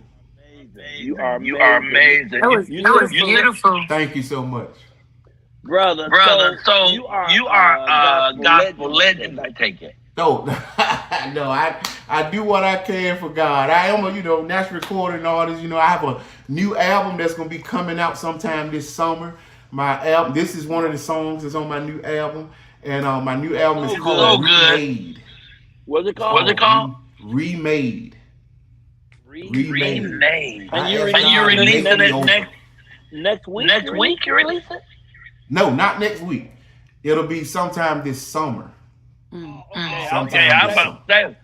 [SPEAKER 2] You are
[SPEAKER 3] amazing.
[SPEAKER 4] That was beautiful.
[SPEAKER 8] Thank you so much.
[SPEAKER 3] Brother, so you are a gospel legend, I take it.
[SPEAKER 8] No, no, I do what I can for God. I am a, national recording artist. I have a new album that's going to be coming out sometime this summer. My album, this is one of the songs that's on my new album. And my new album is called Remade.
[SPEAKER 3] What's it called?
[SPEAKER 8] Remade.
[SPEAKER 3] Remade. And you release it next week? Next week you release it?
[SPEAKER 8] No, not next week. It'll be sometime this summer.
[SPEAKER 3] Okay, I'm about to say.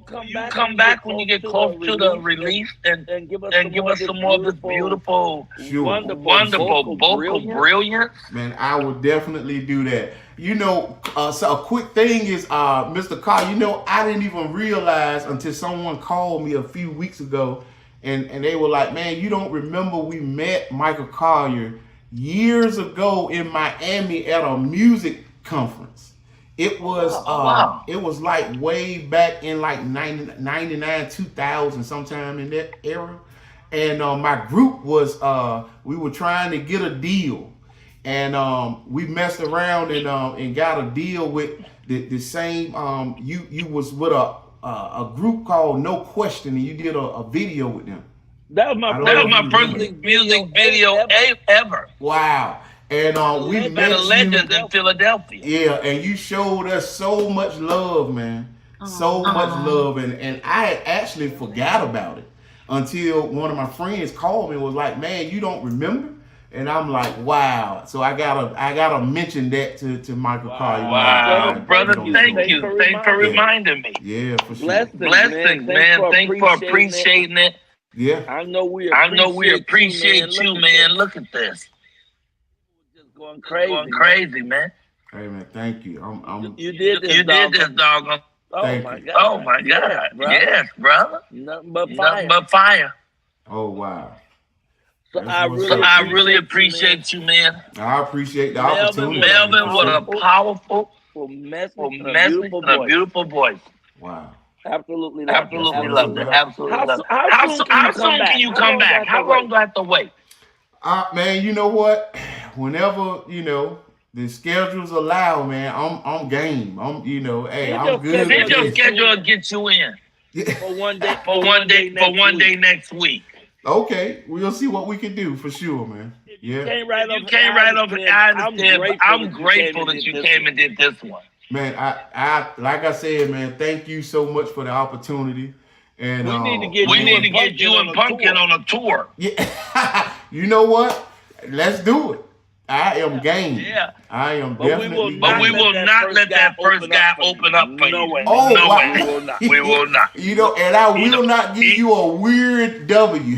[SPEAKER 3] come back when you get close to the release and give us some more of this beautiful,
[SPEAKER 8] Sure.
[SPEAKER 3] wonderful vocal brilliance.
[SPEAKER 8] Man, I would definitely do that. You know, so a quick thing is, Mr. Carr, you know, I didn't even realize until someone called me a few weeks ago and they were like, man, you don't remember we met Michael Colyar years ago in Miami at a music conference. It was it was like way back in like 99, 2000, sometime in that era. And my group was we were trying to get a deal, and we messed around and got a deal with the same you was with a group called No Question, and you did a video with them.
[SPEAKER 2] That was
[SPEAKER 3] my first music video ever.
[SPEAKER 8] Wow. And we met
[SPEAKER 3] the legends in Philadelphia.
[SPEAKER 8] Yeah, and you showed us so much love, man. So much love, and I had actually forgot about it until one of my friends called me and was like, man, you don't remember? And I'm like, wow. So I gotta mention that to Michael Colyar.
[SPEAKER 3] Wow, brother, thank you. Thanks for reminding me.
[SPEAKER 8] Yeah, for sure.
[SPEAKER 3] Blessings, man. Thanks for appreciating it.
[SPEAKER 8] Yeah.
[SPEAKER 2] I know we
[SPEAKER 3] appreciate you, man. Look at this.
[SPEAKER 2] Just going
[SPEAKER 3] crazy, man.
[SPEAKER 8] Hey man, thank you.
[SPEAKER 2] You did this,
[SPEAKER 3] dog.
[SPEAKER 8] Oh
[SPEAKER 3] my God. Yes, brother.
[SPEAKER 2] Nothing but
[SPEAKER 3] fire.
[SPEAKER 8] Oh wow.
[SPEAKER 2] So
[SPEAKER 8] I
[SPEAKER 3] really appreciate you, man.
[SPEAKER 8] I appreciate the opportunity.
[SPEAKER 3] Melvin, what a powerful
[SPEAKER 2] message
[SPEAKER 3] and a beautiful voice.
[SPEAKER 8] Wow.
[SPEAKER 2] Absolutely
[SPEAKER 3] loved it. How soon can you come back? How long do I have to wait?
[SPEAKER 8] Man, you know what? Whenever, you know, the schedules allow, man, I'm game. I'm good.
[SPEAKER 3] If your schedule get you in for one day next week.
[SPEAKER 8] Okay, we'll see what we can do for sure, man. Yeah.
[SPEAKER 3] You came right off the I understand, but I'm grateful that you came and did this one.
[SPEAKER 8] Man, I like I said, man, thank you so much for the opportunity. And
[SPEAKER 2] we need to get
[SPEAKER 3] you and Pumpkin on a tour.
[SPEAKER 8] Yeah. You know what? Let's do it. I am game.
[SPEAKER 3] Yeah.
[SPEAKER 8] I am definitely.
[SPEAKER 3] But we will not let that first guy open up for you.
[SPEAKER 2] No way.
[SPEAKER 8] Oh,
[SPEAKER 3] no
[SPEAKER 8] wow.
[SPEAKER 3] way. We will not.
[SPEAKER 8] You know, and I will not give you a weird W.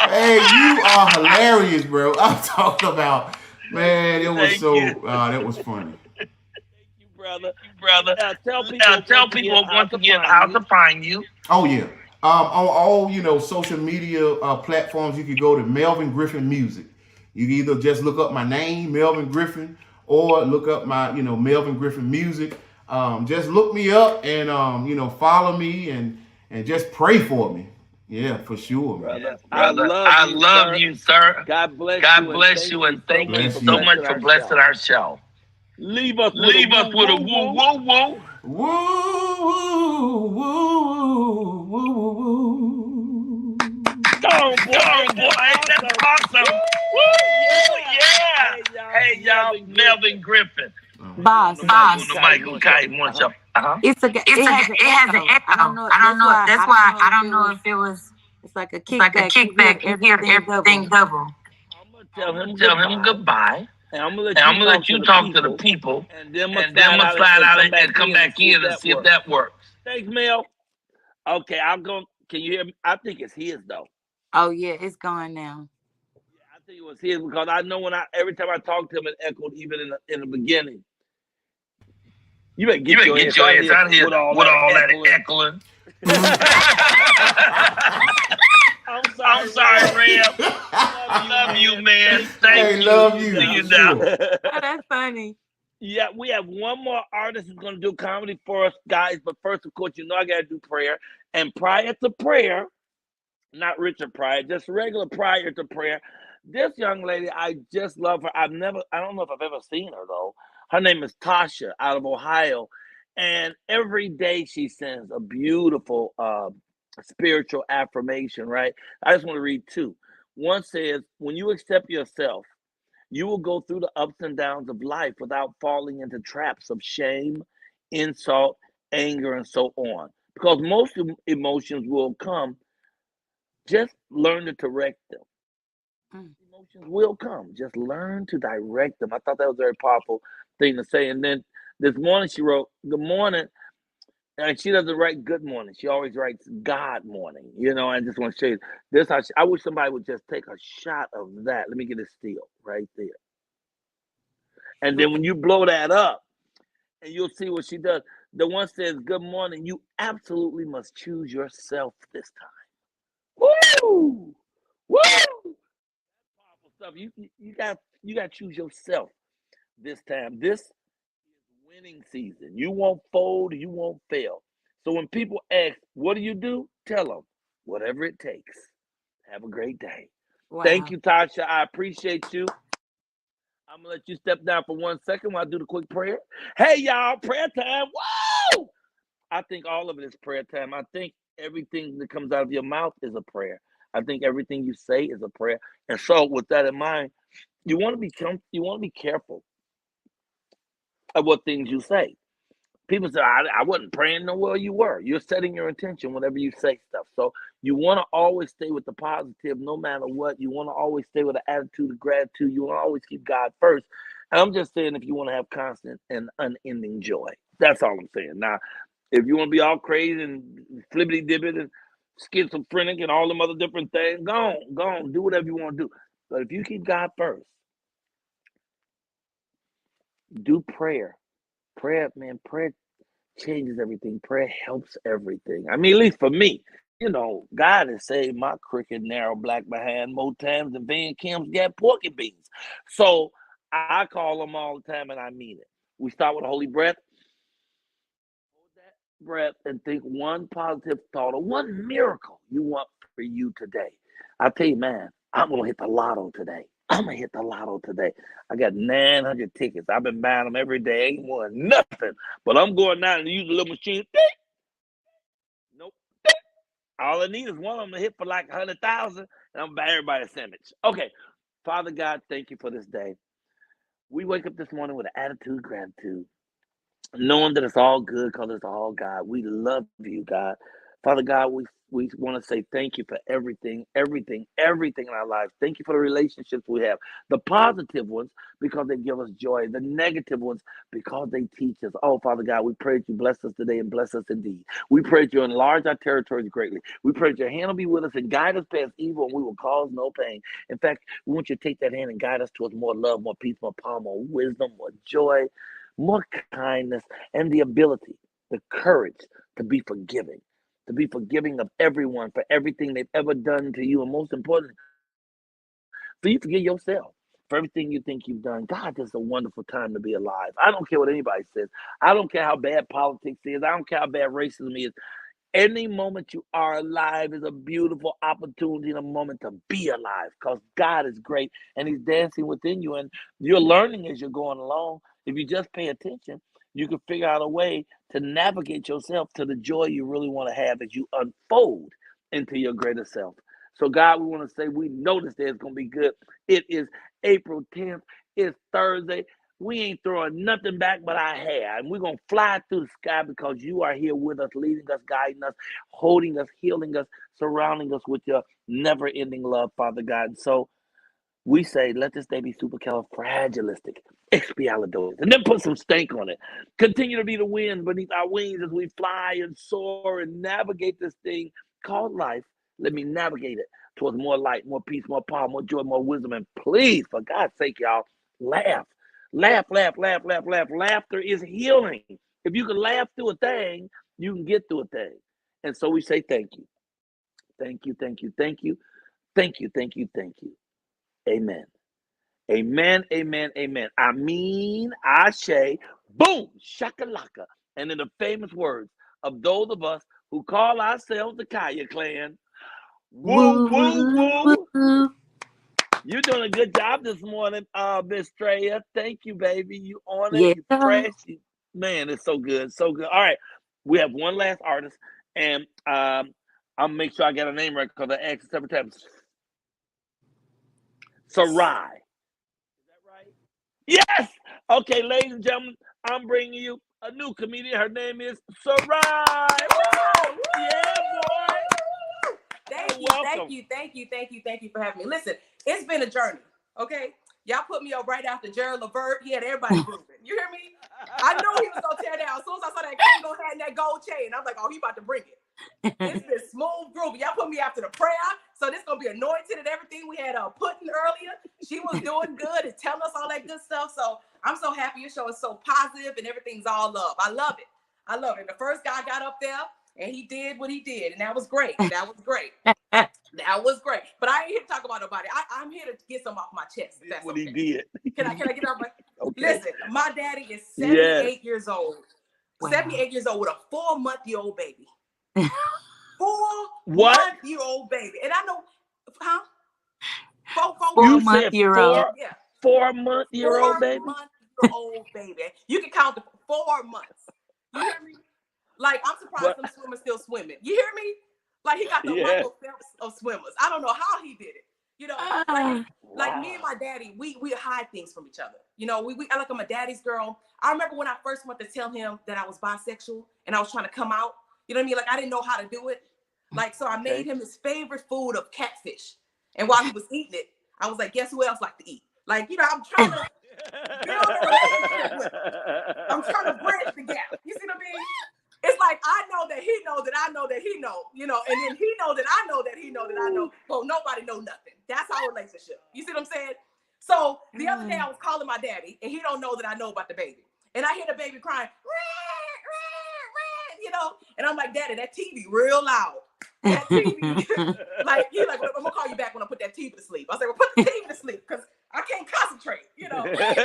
[SPEAKER 8] Hey, you are hilarious, bro. I'm talking about, man, it was that was funny.
[SPEAKER 2] Thank you, brother.
[SPEAKER 3] Now tell people once again how to find you.
[SPEAKER 8] Oh, yeah. On all, social media platforms, you can go to Melvin Griffin Music. You can either just look up my name, Melvin Griffin, or look up my, Melvin Griffin Music. Just look me up and, follow me and just pray for me. Yeah, for sure,
[SPEAKER 3] brother. I love you, sir.
[SPEAKER 2] God bless
[SPEAKER 3] you, and thank you so much for blessing our show.
[SPEAKER 2] Leave us with a woo woo woo.
[SPEAKER 8] Woo, woo, woo, woo, woo.
[SPEAKER 3] Boy, that's awesome. Woo, yeah. Hey, y'all, Melvin Griffin.
[SPEAKER 4] Boss.
[SPEAKER 3] Michael Kite wants y'all.
[SPEAKER 4] It has an echo. I don't know. That's why I don't know if it was. It's like a kickback. You hear everything double.
[SPEAKER 3] I'm gonna tell him goodbye. And I'm gonna let you talk to the people. And then I'm gonna slide out and come back in and see if that works.
[SPEAKER 2] Thanks, Mel. Okay, I'll go. Can you hear me? I think it's his though.
[SPEAKER 4] Oh yeah, it's gone now.
[SPEAKER 2] Yeah, I think it was his because I know every time I talk to him, it echoed even in the beginning. You better get your ass out here with all that echoing. I'm sorry, Ram.
[SPEAKER 3] I love you, man. Thank you.
[SPEAKER 8] Love you.
[SPEAKER 3] See you now.
[SPEAKER 4] Oh, that's funny.
[SPEAKER 2] Yeah, we have one more artist who's going to do comedy for us, guys. But first, of course, I got to do prayer. And prior to prayer, not Richard Pryor, just regular prior to prayer, this young lady, I just love her. I don't know if I've ever seen her, though. Her name is Tasha out of Ohio. And every day she sends a beautiful spiritual affirmation, right? I just want to read two. One says, when you accept yourself, you will go through the ups and downs of life without falling into traps of shame, insult, anger, and so on. Because most emotions will come. Just learn to direct them. Emotions will come. Just learn to direct them. I thought that was a very powerful thing to say. And then This morning she wrote, "Good morning." And she doesn't write good morning. She always writes God morning. You know, I just want to show you this. I wish somebody would just take a shot of that. Let me get it still right there. And then when you blow that up, and you'll see what she does. The one says, "Good morning." You absolutely must choose yourself this time. Woo! Woo! Powerful stuff. You got to choose yourself this time. This is winning season. You won't fold. You won't fail. So when people ask, "What do you do?" Tell them, whatever it takes. Have a great day.
[SPEAKER 4] Wow.
[SPEAKER 2] Thank you, Tasha. I appreciate you. I'm gonna let you step down for 1 second while I do the quick prayer. Hey, y'all, prayer time. Woo! I think all of it is prayer time. I think everything that comes out of your mouth is a prayer. I think everything you say is a prayer. And so, with that in mind, you want to be careful of what things you say. People say, I wasn't praying. No, well, you were. You're setting your intention whenever you say stuff. So you want to always stay with the positive no matter what. You want to always stay with an attitude of gratitude. You want to always keep God first. And I'm just saying, if you want to have constant and unending joy, that's all I'm saying. Now, if you want to be all crazy and flibbity-dibbit and schizophrenic and all them other different things, go on, do whatever you want to do. But if you keep God first, do prayer. Prayer changes everything. Prayer helps everything. I mean, at least for me, you know, God has saved my crooked, narrow, black behind more times than Van Kim's got porky beans. So I call them all the time, and I mean it. We start with a holy breath. Hold that breath and think one positive thought or one miracle you want for you today. I tell you, man, I'm going to hit the lotto today. I'm going to hit the lotto today. I got 900 tickets. I've been buying them every day. Ain't won nothing. But I'm going down and use the little machine. Nope. All I need is one of them to hit for like 100,000, and I'm going to buy everybody a sandwich. Okay. Father God, thank you for this day. We wake up this morning with an attitude of gratitude, knowing that it's all good because it's all God. We love you, God. Father God, we want to say thank you for everything in our lives. Thank you for the relationships we have. The positive ones because they give us joy. The negative ones because they teach us. Oh, Father God, we pray that you bless us today and bless us indeed. We pray that you enlarge our territories greatly. We pray that your hand will be with us and guide us past evil, and we will cause no pain. In fact, we want you to take that hand and guide us towards more love, more peace, more power, more wisdom, more joy, more kindness, and the ability, the courage to be forgiving of everyone for everything they've ever done to you. And most importantly, for you to forgive yourself for everything you think you've done. God, this is a wonderful time to be alive. I don't care what anybody says. I don't care how bad politics is. I don't care how bad racism is. Any moment you are alive is a beautiful opportunity and a moment to be alive because God is great and he's dancing within you. And you're learning as you're going along. If you just pay attention, you can figure out a way to navigate yourself to the joy you really want to have as you unfold into your greater self. So God, we want to say we know this day is going to be good. It is April 10th. It's Thursday. We ain't throwing nothing back but our hair. And we're going to fly through the sky because you are here with us, leading us, guiding us, holding us, healing us, surrounding us with your never-ending love, Father God. So we say, let this day be supercalifragilistic, expialidocious, and then put some stank on it. Continue to be the wind beneath our wings as we fly and soar and navigate this thing called life. Let me navigate it towards more light, more peace, more power, more joy, more wisdom. And please, for God's sake, y'all, laugh. Laugh, laugh, laugh, laugh, laugh. Laughter is healing. If you can laugh through a thing, you can get through a thing. And so we say thank you. Thank you, thank you, thank you. Thank you, thank you, thank you. Amen. Amen, amen, amen. I mean, Ashe, boom, shakalaka. And in the famous words of those of us who call ourselves the Kaya clan, woo, woo, woo. You're doing a good job this morning, Miss Treya. Thank you, baby. You on it, you fresh. Man, it's so good, so good. All right, we have one last artist, and I'll make sure I get a name right because I asked it several times. Sarai. Is that right? Yes! Okay, ladies and gentlemen, I'm bringing you a new comedian. Her name is Sarai. Woo! Yeah, boy.
[SPEAKER 9] Thank you for having me. Listen, it's been a journey, okay? Y'all put me up right after Gerald Levert. He had everybody grooving. You hear me? I know he that gold chain. I'm like, oh, he about to bring it. It's been smooth groovy. Y'all put me after the prayer, so this gonna be anointed and everything. We had Pudding earlier. She was doing good and telling us all that good stuff. So I'm so happy your show is so positive and everything's all love. I love it. I love it. The first guy got up there and he did what he did, and that was great. That was great. That was great. But I ain't here to talk about nobody. I'm here to get some off my chest. If that's
[SPEAKER 2] what
[SPEAKER 9] okay.
[SPEAKER 2] he did.
[SPEAKER 9] Can I get off my?
[SPEAKER 2] Okay.
[SPEAKER 9] Listen, my daddy is 78 years old.
[SPEAKER 4] Wow.
[SPEAKER 9] 78 years old with a 4-month-old baby. 4-month-old baby. And I know, huh?
[SPEAKER 4] 4-month-old.
[SPEAKER 9] Yeah.
[SPEAKER 2] 4-month-old baby.
[SPEAKER 9] 4-month-old baby. You can count the 4 months. You hear me? Like, I'm surprised some swimmers still swimming. You hear me? Like, he got the Michael Phelps of swimmers. I don't know how he did it. You know, like me and my daddy, we hide things from each other. You know, I like I'm a daddy's girl. I remember when I first went to tell him that I was bisexual and I was trying to come out. You know what I mean? Like, I didn't know how to do it. Like, so I made him his favorite food of catfish. And while he was eating it, I was like, guess who else like to eat? Like, you know, I'm trying to build a relationship with him. I'm trying to bridge the gap. You see what I mean? It's like, I know that he knows that I know that he knows, you know, and then he knows that I know that he knows that I know, but nobody know nothing. That's our relationship. You see what I'm saying? So the other day I was calling my daddy and he don't know that I know about the baby. And I hear the baby crying, you know, and I'm like, Daddy, that TV real loud. That TV, like, he's like, I'm gonna call you back when I put that TV to sleep. I was like, well, put the TV to sleep because I can't concentrate, you know. we getting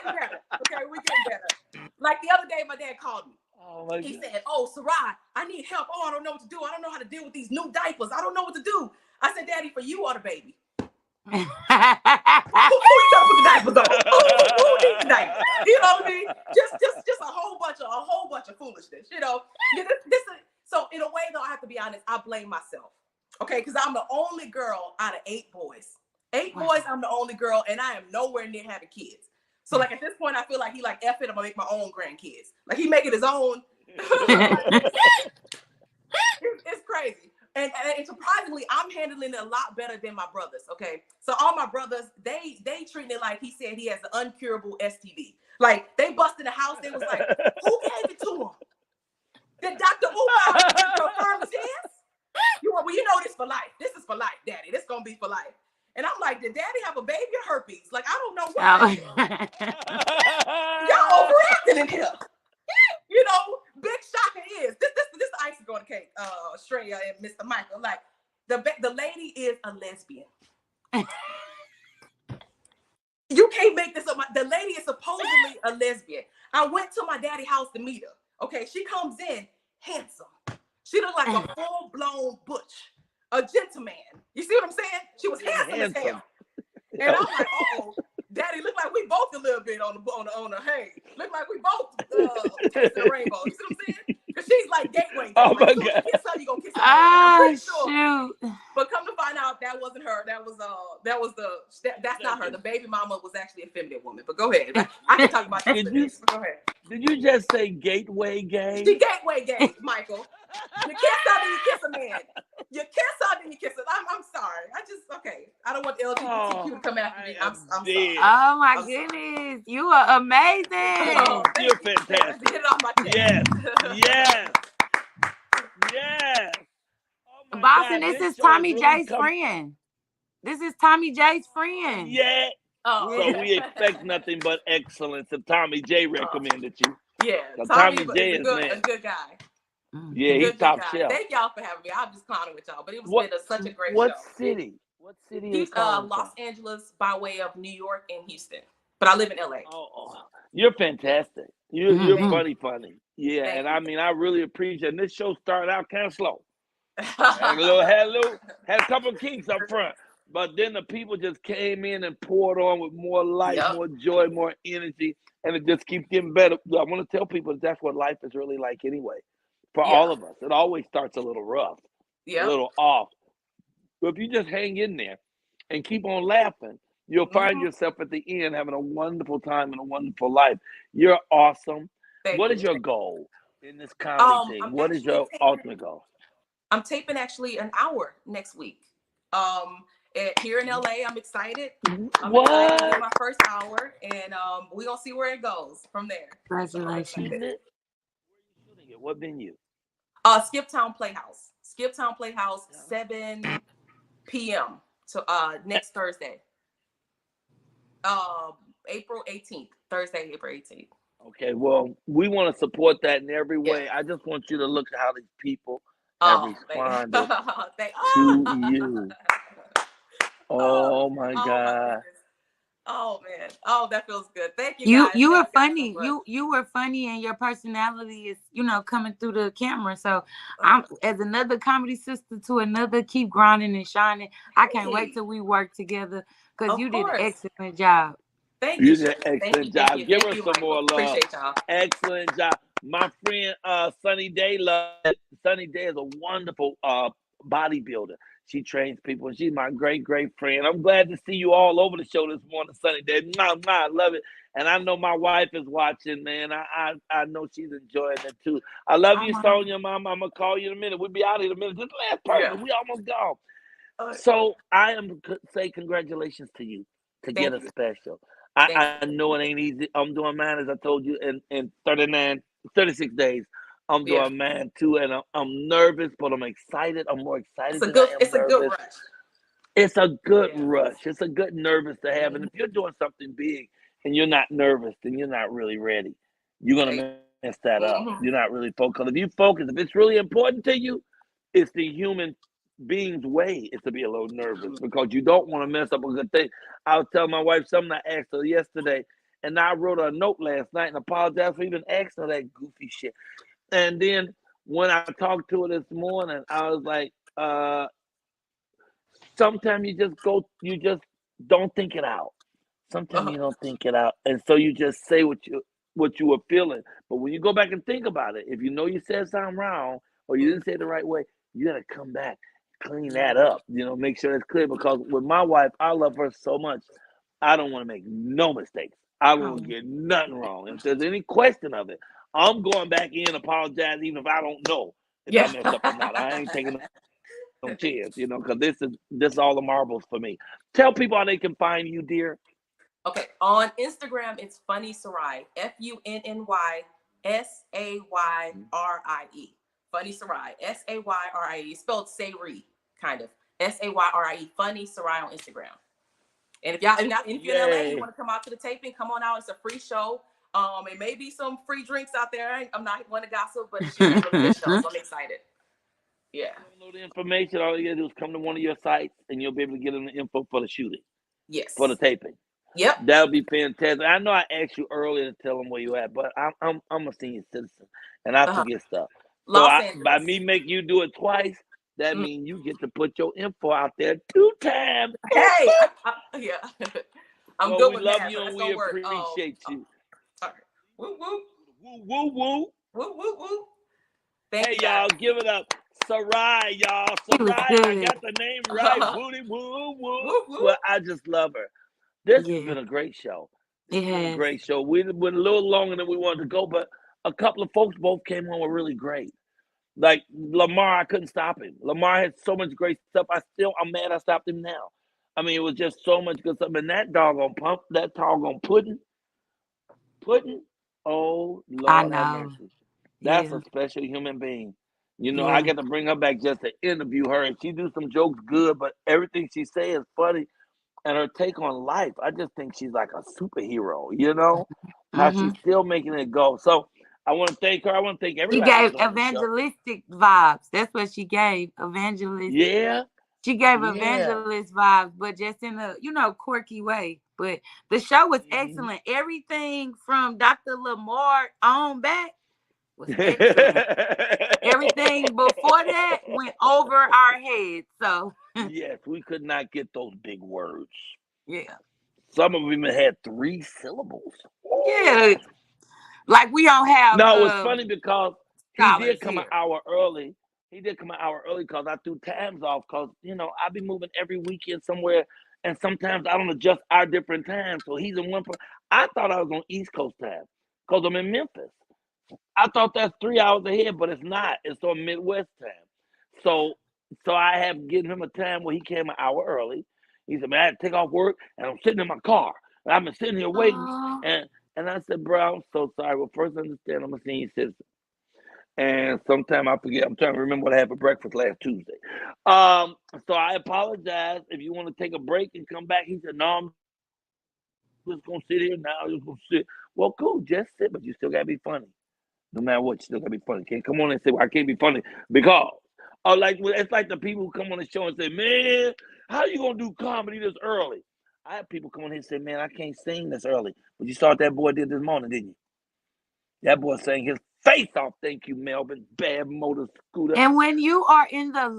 [SPEAKER 9] better. Okay, we getting better. Like the other day, my dad called me. Oh, he said, oh, Sarai, I need help. Oh, I don't know what to do. I don't know how to deal with these new diapers. I don't know what to do. I said, Daddy, for you or the baby? Who you trying to put the diapers on? Who needs the diapers? You know what I mean? Just a whole bunch of foolishness. You know, so in a way, though, I have to be honest. I blame myself, okay? Because I'm the only girl out of 8 boys. 8 boys, I'm the only girl, and I am nowhere near having kids. So, like, at this point, I feel like he, like, F it, I'm going to make my own grandkids. Like, he making his own. It's crazy. And surprisingly, I'm handling it a lot better than my brothers, okay? So, all my brothers, they treating it like he said he has an uncurable STD. Like, they busted the house. They was like, who gave it to him? Did Dr. Umar confirm it's his? Well, you know this for life. This is for life, Daddy. This going to be for life. And I'm like, did Daddy have a baby or herpes? Like, I don't know what. Y'all overacting in here. You know, big shocker is this icing on the cake, Shreya and Mr. Michael. Like, the lady is a lesbian. You can't make this up. The lady is supposedly a lesbian. I went to my daddy's house to meet her. Okay, she comes in handsome. She looked like a full-blown butch. A gentleman. You see what I'm saying? She was handsome as hell. And I'm like, oh, Daddy, look like we both a little bit on the hey. Look like we both tasted the rainbow. You see what I'm saying? Because she's like gateway.
[SPEAKER 2] Oh my
[SPEAKER 9] God.
[SPEAKER 2] God.
[SPEAKER 9] You kiss her, you gonna kiss her.
[SPEAKER 4] Ah,
[SPEAKER 9] I'm pretty sure.
[SPEAKER 4] shoot.
[SPEAKER 9] But come to find out, that wasn't her. That's not her. The baby mama was actually a feminine woman. But go ahead. I can talk about that. Go ahead.
[SPEAKER 2] Did you just say gateway gay?
[SPEAKER 9] She gateway gay, Michael. You kiss her, then you kiss a man. You kiss her, then you kiss her. I'm sorry. I don't want the LGBTQ to come after me. I'm sorry.
[SPEAKER 4] Oh my goodness. You are amazing.
[SPEAKER 2] You're fantastic.
[SPEAKER 9] Get it off my chest.
[SPEAKER 2] Yes. Oh
[SPEAKER 4] Boston,
[SPEAKER 2] God,
[SPEAKER 4] this is
[SPEAKER 2] show
[SPEAKER 4] Tommy
[SPEAKER 2] really
[SPEAKER 4] J's friend. This is Tommy J's friend.
[SPEAKER 2] Yeah.
[SPEAKER 9] Oh,
[SPEAKER 2] So we expect nothing but excellence if Tommy J recommended you.
[SPEAKER 9] Yeah,
[SPEAKER 2] So
[SPEAKER 9] Tommy
[SPEAKER 2] J
[SPEAKER 9] is
[SPEAKER 2] is
[SPEAKER 9] a good guy.
[SPEAKER 2] Yeah, he's top
[SPEAKER 9] guy.
[SPEAKER 2] shelf.
[SPEAKER 9] Thank y'all for having me. I'm just clowning with y'all, but it was such a great
[SPEAKER 2] what
[SPEAKER 9] show.
[SPEAKER 2] City? What city
[SPEAKER 9] He's
[SPEAKER 2] is calling
[SPEAKER 9] Los
[SPEAKER 2] from?
[SPEAKER 9] Angeles by way of New York and Houston, but I live in LA.
[SPEAKER 2] Oh, you're fantastic. You're funny. Yeah,
[SPEAKER 9] Thank
[SPEAKER 2] and
[SPEAKER 9] you.
[SPEAKER 2] I mean, I really appreciate it. And this show started out kind of slow. Had a couple of kinks up front, but then the people just came in and poured on with more life, more joy, more energy, and it just keeps getting better. I want to tell people that's what life is really like anyway. For all of us, it always starts a little rough, a little off. But if you just hang in there and keep on laughing, you'll find yourself at the end having a wonderful time and a wonderful life. You're awesome. What is your goal in this comedy thing? What is your ultimate goal?
[SPEAKER 9] I'm taping actually an hour next week. Here in LA, I'm excited. I'm excited to do my first hour, and we're gonna see where it goes from there.
[SPEAKER 4] Congratulations.
[SPEAKER 2] What venue?
[SPEAKER 9] Skiptown Playhouse. Skiptown Playhouse, 7 p.m. to next Thursday. April 18th. Thursday, April 18th.
[SPEAKER 2] Okay, well, we want to support that in every way.
[SPEAKER 9] Yeah.
[SPEAKER 2] I just want you to look at how these people have responded to you. Oh my
[SPEAKER 9] Oh my
[SPEAKER 2] God.
[SPEAKER 9] goodness. Oh man. Oh, that feels good. Thank you guys.
[SPEAKER 4] You were
[SPEAKER 9] Thank you guys
[SPEAKER 4] funny.
[SPEAKER 9] so much.
[SPEAKER 4] You were funny, and your personality is, coming through the camera. So I'm, as another comedy sister to another, keep grinding and shining. I can't wait till we work together, because you did an excellent job.
[SPEAKER 9] Thank
[SPEAKER 2] You
[SPEAKER 9] you.
[SPEAKER 2] did an excellent job. Give her some more love.
[SPEAKER 9] Appreciate y'all.
[SPEAKER 2] Excellent job. My friend Sunny Day Sunny Day is a wonderful bodybuilder. She trains people, and she's my great friend. I'm glad to see you all over the show this morning, Sunny Day. I love it. And I know my wife is watching, man. I know she's enjoying it too. I love you, Sonia, Mom. I'm gonna call you in a minute. We'll be out in a minute. Just last person. We almost gone. So I am say congratulations to you to get a special. I know it ain't easy. I'm doing mine, as I told you, in 36 days. I'm doing mine too, and I'm nervous, but I'm excited. I'm more excited than I am nervous.
[SPEAKER 9] It's a good rush.
[SPEAKER 2] It's a good rush. It's a good nervous to have. And if you're doing something big and you're not nervous, then you're not really ready. You're gonna mess that up. You're not really focused. If you focus, if it's really important to you, it's the human being's way is to be a little nervous, because you don't want to mess up a good thing. I was telling my wife something I asked her yesterday, and I wrote her a note last night and apologized for even asking her that goofy shit. And then when I talked to her this morning, I was like, sometimes you just don't think it out. Sometimes you don't think it out. And so you just say what you were feeling. But when you go back and think about it, if you know you said something wrong or you didn't say it the right way, you gotta come back, clean that up, make sure it's clear. Because with my wife, I love her so much. I don't want to make no mistakes. I don't want to get nothing wrong. If there's any question of it, I'm going back in, apologize, even if I don't know if I messed up or not. I ain't taking no chance, because this is all the marbles for me. Tell people how they can find you, dear.
[SPEAKER 9] Okay, on Instagram, it's Funny Sarai. FUNNY Funny Sarai. SAYRIE. Spelled Sayri, kind of. SAYRIE. Funny Sarai on Instagram. And if you're in LA, you want to come out to the taping, come on out. It's a free show. It may be some free drinks out there. I'm not one to gossip, but it's just a really good show, so I'm excited. Yeah.
[SPEAKER 2] Know the information. All you gotta do is come to one of your sites, and you'll be able to get in the info for the shooting.
[SPEAKER 9] Yes.
[SPEAKER 2] For the taping.
[SPEAKER 9] Yep.
[SPEAKER 2] That would be fantastic. I know I asked you earlier to tell them where you at, but I'm a senior citizen, and I forget stuff. So by me making you do it twice, that means you get to put your info out there 2 times.
[SPEAKER 9] Hey, yeah. I'm good with
[SPEAKER 2] that.
[SPEAKER 9] We love you and we
[SPEAKER 2] appreciate you.
[SPEAKER 9] All right. Woo woo.
[SPEAKER 2] Woo woo woo.
[SPEAKER 9] Woo woo woo.
[SPEAKER 2] Hey y'all, give it up. Sarai, y'all. Sarai, I got the name right. Woody woo woo. Well, I just love her. This has been a great show. It's been a great show. We went a little longer than we wanted to go, but a couple of folks both came on were really great. Like Lamar, I couldn't stop him. Lamar had so much great stuff. I'm mad I stopped him now. I mean, it was just so much good stuff. And that doggone pudding. Oh, Lord have mercy. That's a special human being. I get to bring her back just to interview her, and she do some jokes good, but everything she says is funny. And her take on life, I just think she's like a superhero, how she's still making it go. So I want to thank her. I want to thank everybody.
[SPEAKER 4] She gave evangelistic vibes. That's what she gave. Evangelistic.
[SPEAKER 2] Yeah.
[SPEAKER 4] She gave evangelist vibes, but just in a, quirky way. But the show was excellent. Everything from Dr. Lamar on back was excellent. Everything before that went over our heads. So
[SPEAKER 2] yes, we could not get those big words.
[SPEAKER 4] Yeah.
[SPEAKER 2] Some of them had 3 syllables.
[SPEAKER 4] Yeah. Like we don't have.
[SPEAKER 2] No, it was funny because he did come an hour early. He did come an hour early because I threw times off because, I be moving every weekend somewhere, and sometimes I don't adjust our different times. So he's in one part. I thought I was on East Coast time because I'm in Memphis. I thought that's 3 hours ahead, but it's not. It's on Midwest time. So I have given him a time where he came an hour early. He said, man, I had to take off work, and I'm sitting in my car. And I've been sitting here waiting. And I said, bro, I'm so sorry. Well, first understand I'm a senior citizen. And sometime I forget. I'm trying to remember what I had for breakfast last Tuesday. So I apologize. If you want to take a break and come back, he said, no, I'm just gonna sit here now. I'm just gonna sit. Well, cool, just sit, but you still gotta be funny. No matter what, you still gotta be funny. Can't come on and say, well, I can't be funny because it's like the people who come on the show and say, man, how you gonna do comedy this early? I have people come on here and say, man, I can't sing this early. But you saw what that boy did this morning, didn't you? That boy sang his face off. Thank you, Melvin. Bad motor scooter.
[SPEAKER 4] And when you are in the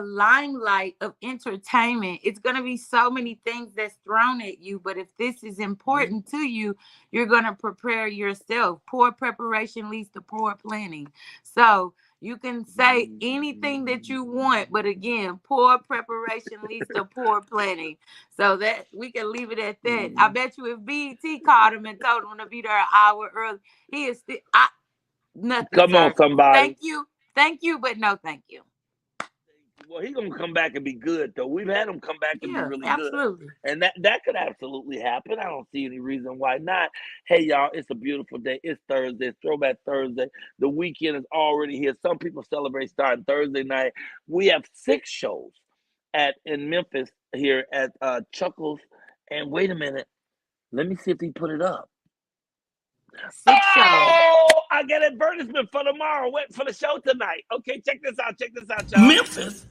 [SPEAKER 4] limelight of entertainment, it's going to be so many things that's thrown at you. But if this is important to you, you're going to prepare yourself. Poor preparation leads to poor planning. So you can say anything that you want, but again, poor preparation leads to poor planning. So that we can leave it at that. I bet you if BET called him and told him to be there an hour early, he is still nothing.
[SPEAKER 2] Come
[SPEAKER 4] sir.
[SPEAKER 2] on, somebody.
[SPEAKER 4] Thank you, but no thank you.
[SPEAKER 2] Well, he's gonna come back and be good, though. We've had him come back and be really
[SPEAKER 4] absolutely.
[SPEAKER 2] good, and that could absolutely happen. I don't see any reason why not. Hey, y'all, it's a beautiful day. It's Thursday. It's Throwback Thursday. The weekend is already here. Some people celebrate starting Thursday night. We have 6 shows in Memphis here at Chuckles. And wait a minute, let me see if he put it up.
[SPEAKER 4] 6 shows.
[SPEAKER 2] I got advertisement for tomorrow. Wait for the show tonight. Okay, check this out, y'all.
[SPEAKER 3] Memphis?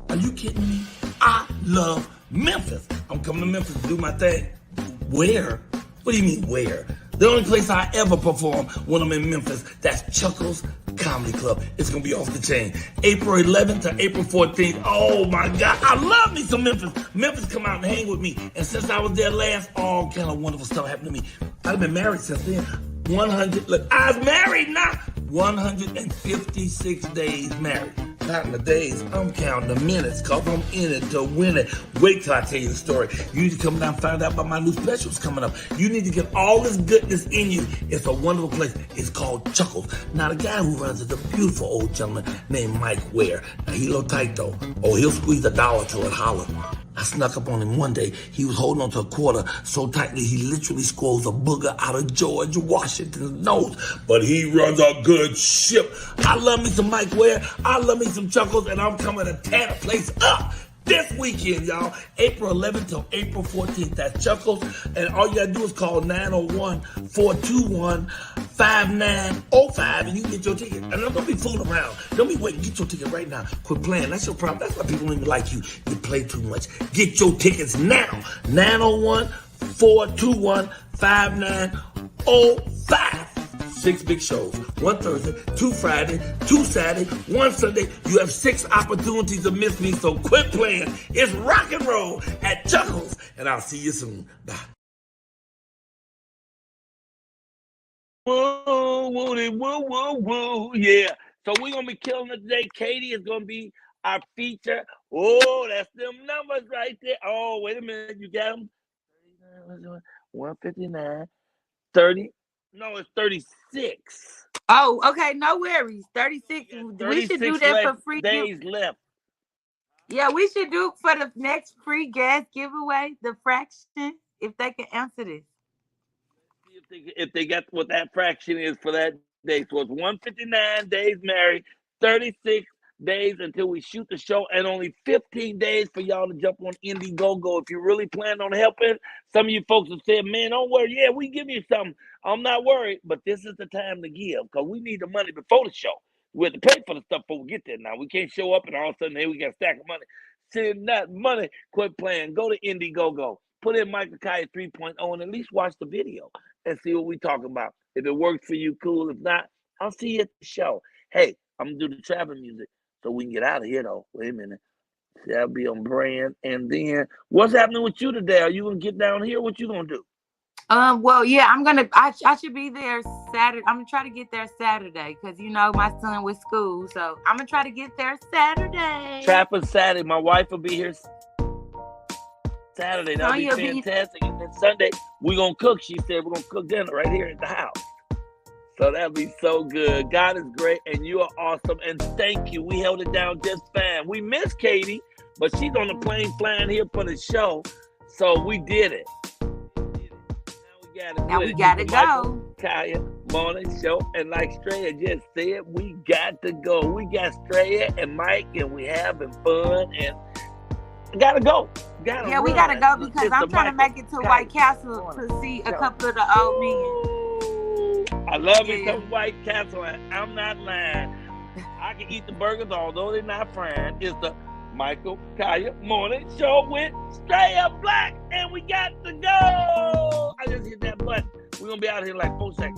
[SPEAKER 3] Are you kidding me? I love Memphis. I'm coming to Memphis to do my thing. Where? What do you mean where? The only place I ever perform when I'm in Memphis, that's Chuckles Comedy Club. It's going to be off the chain. April 11th to April 14th. Oh, my God. I love me some Memphis. Memphis, come out and hang with me. And since I was there last, all kind of wonderful stuff happened to me. I've been married since then. 100, look, I was married now. 156 days married. Counting the days, I'm counting the minutes, cause I'm in it to win it. Wait till I tell you the story. You need to come down and find out about my new specials coming up. You need to get all this goodness in you. It's a wonderful place. It's called Chuckles. Now, the guy who runs it is a beautiful old gentleman named Mike Ware. Now, he a little tight, though. Oh, he'll squeeze $1 to it, holler. I snuck up on him one day. He was holding on to a quarter so tightly he literally squeezed a booger out of George Washington's nose. But he runs a good ship. I love me some Mike Ware. I love me some Chuckles, and I'm coming to tear the place up this weekend, y'all. April 11th till April 14th. That's Chuckles. And all you gotta do is call 901-421-5905 and you can get your ticket. And don't be fooling around. Don't be waiting. Get your ticket right now. Quit playing. That's your problem. That's why people don't even like you. You play too much. Get your tickets now. 901-421-5905. 6 big shows. 1 Thursday, 2 Friday, 2 Saturday, 1 Sunday. You have 6 opportunities to miss me, so quit playing. It's rock and roll at Chuckles, and I'll see you soon. Bye.
[SPEAKER 2] Whoa, whoa, whoa, whoa, whoa, yeah. So we're going to be killing it today. Katie is going to be our feature. Oh, that's them numbers right there. Oh, wait a minute. You got them? 159, 30. No, it's 36.
[SPEAKER 4] Oh, okay. No worries. 36. We should do that for free.
[SPEAKER 2] Days left.
[SPEAKER 4] Yeah, we should do for the next free gas giveaway, the fraction, if they can answer this.
[SPEAKER 2] If they got what that fraction is for that day. So it's 159 days married, 36 days until we shoot the show, and only 15 days for y'all to jump on Indiegogo. If you really plan on helping, some of you folks have said, man, don't worry. Yeah, we give you something. I'm not worried, but this is the time to give because we need the money before the show. We have to pay for the stuff before we get there now. We can't show up and all of a sudden, hey, we got a stack of money. Send that money. Quit playing. Go to Indiegogo. Put in Michael Kaya 3.0 and at least watch the video and see what we talking about. If it works for you, cool. If not, I'll see you at the show. Hey, I'm going to do the travel music so we can get out of here, though. Wait a minute. See, I'll be on brand. And then, what's happening with you today? Are you going to get down here? What you going to do?
[SPEAKER 4] Well, yeah, I should be there Saturday. I'm gonna try to get there Saturday because my son with school, so I'm gonna try to get there Saturday.
[SPEAKER 2] Trapper Saturday. My wife will be here Saturday. That'll be fantastic. And then Sunday we're gonna cook. She said we're gonna cook dinner right here at the house. So that'll be so good. God is great, and you are awesome. And thank you. We held it down just fine. We miss Katie, but she's on the plane flying here for the show, so we did it.
[SPEAKER 4] Now we gotta go.
[SPEAKER 2] Kaya, Morning Show. And like Straya just said, we got to go. We got Straya and Mike, and we having fun. And gotta go.
[SPEAKER 4] We gotta go because I'm trying to make it to White Castle to see a couple of the old men.
[SPEAKER 2] I love me some White Castle, and I'm not lying. I can eat the burgers, although they're not frying. It's the Michael Colyar Morning Show with Straya Black, and we got to go. I just hit that button. We're gonna be out here in like 4 seconds.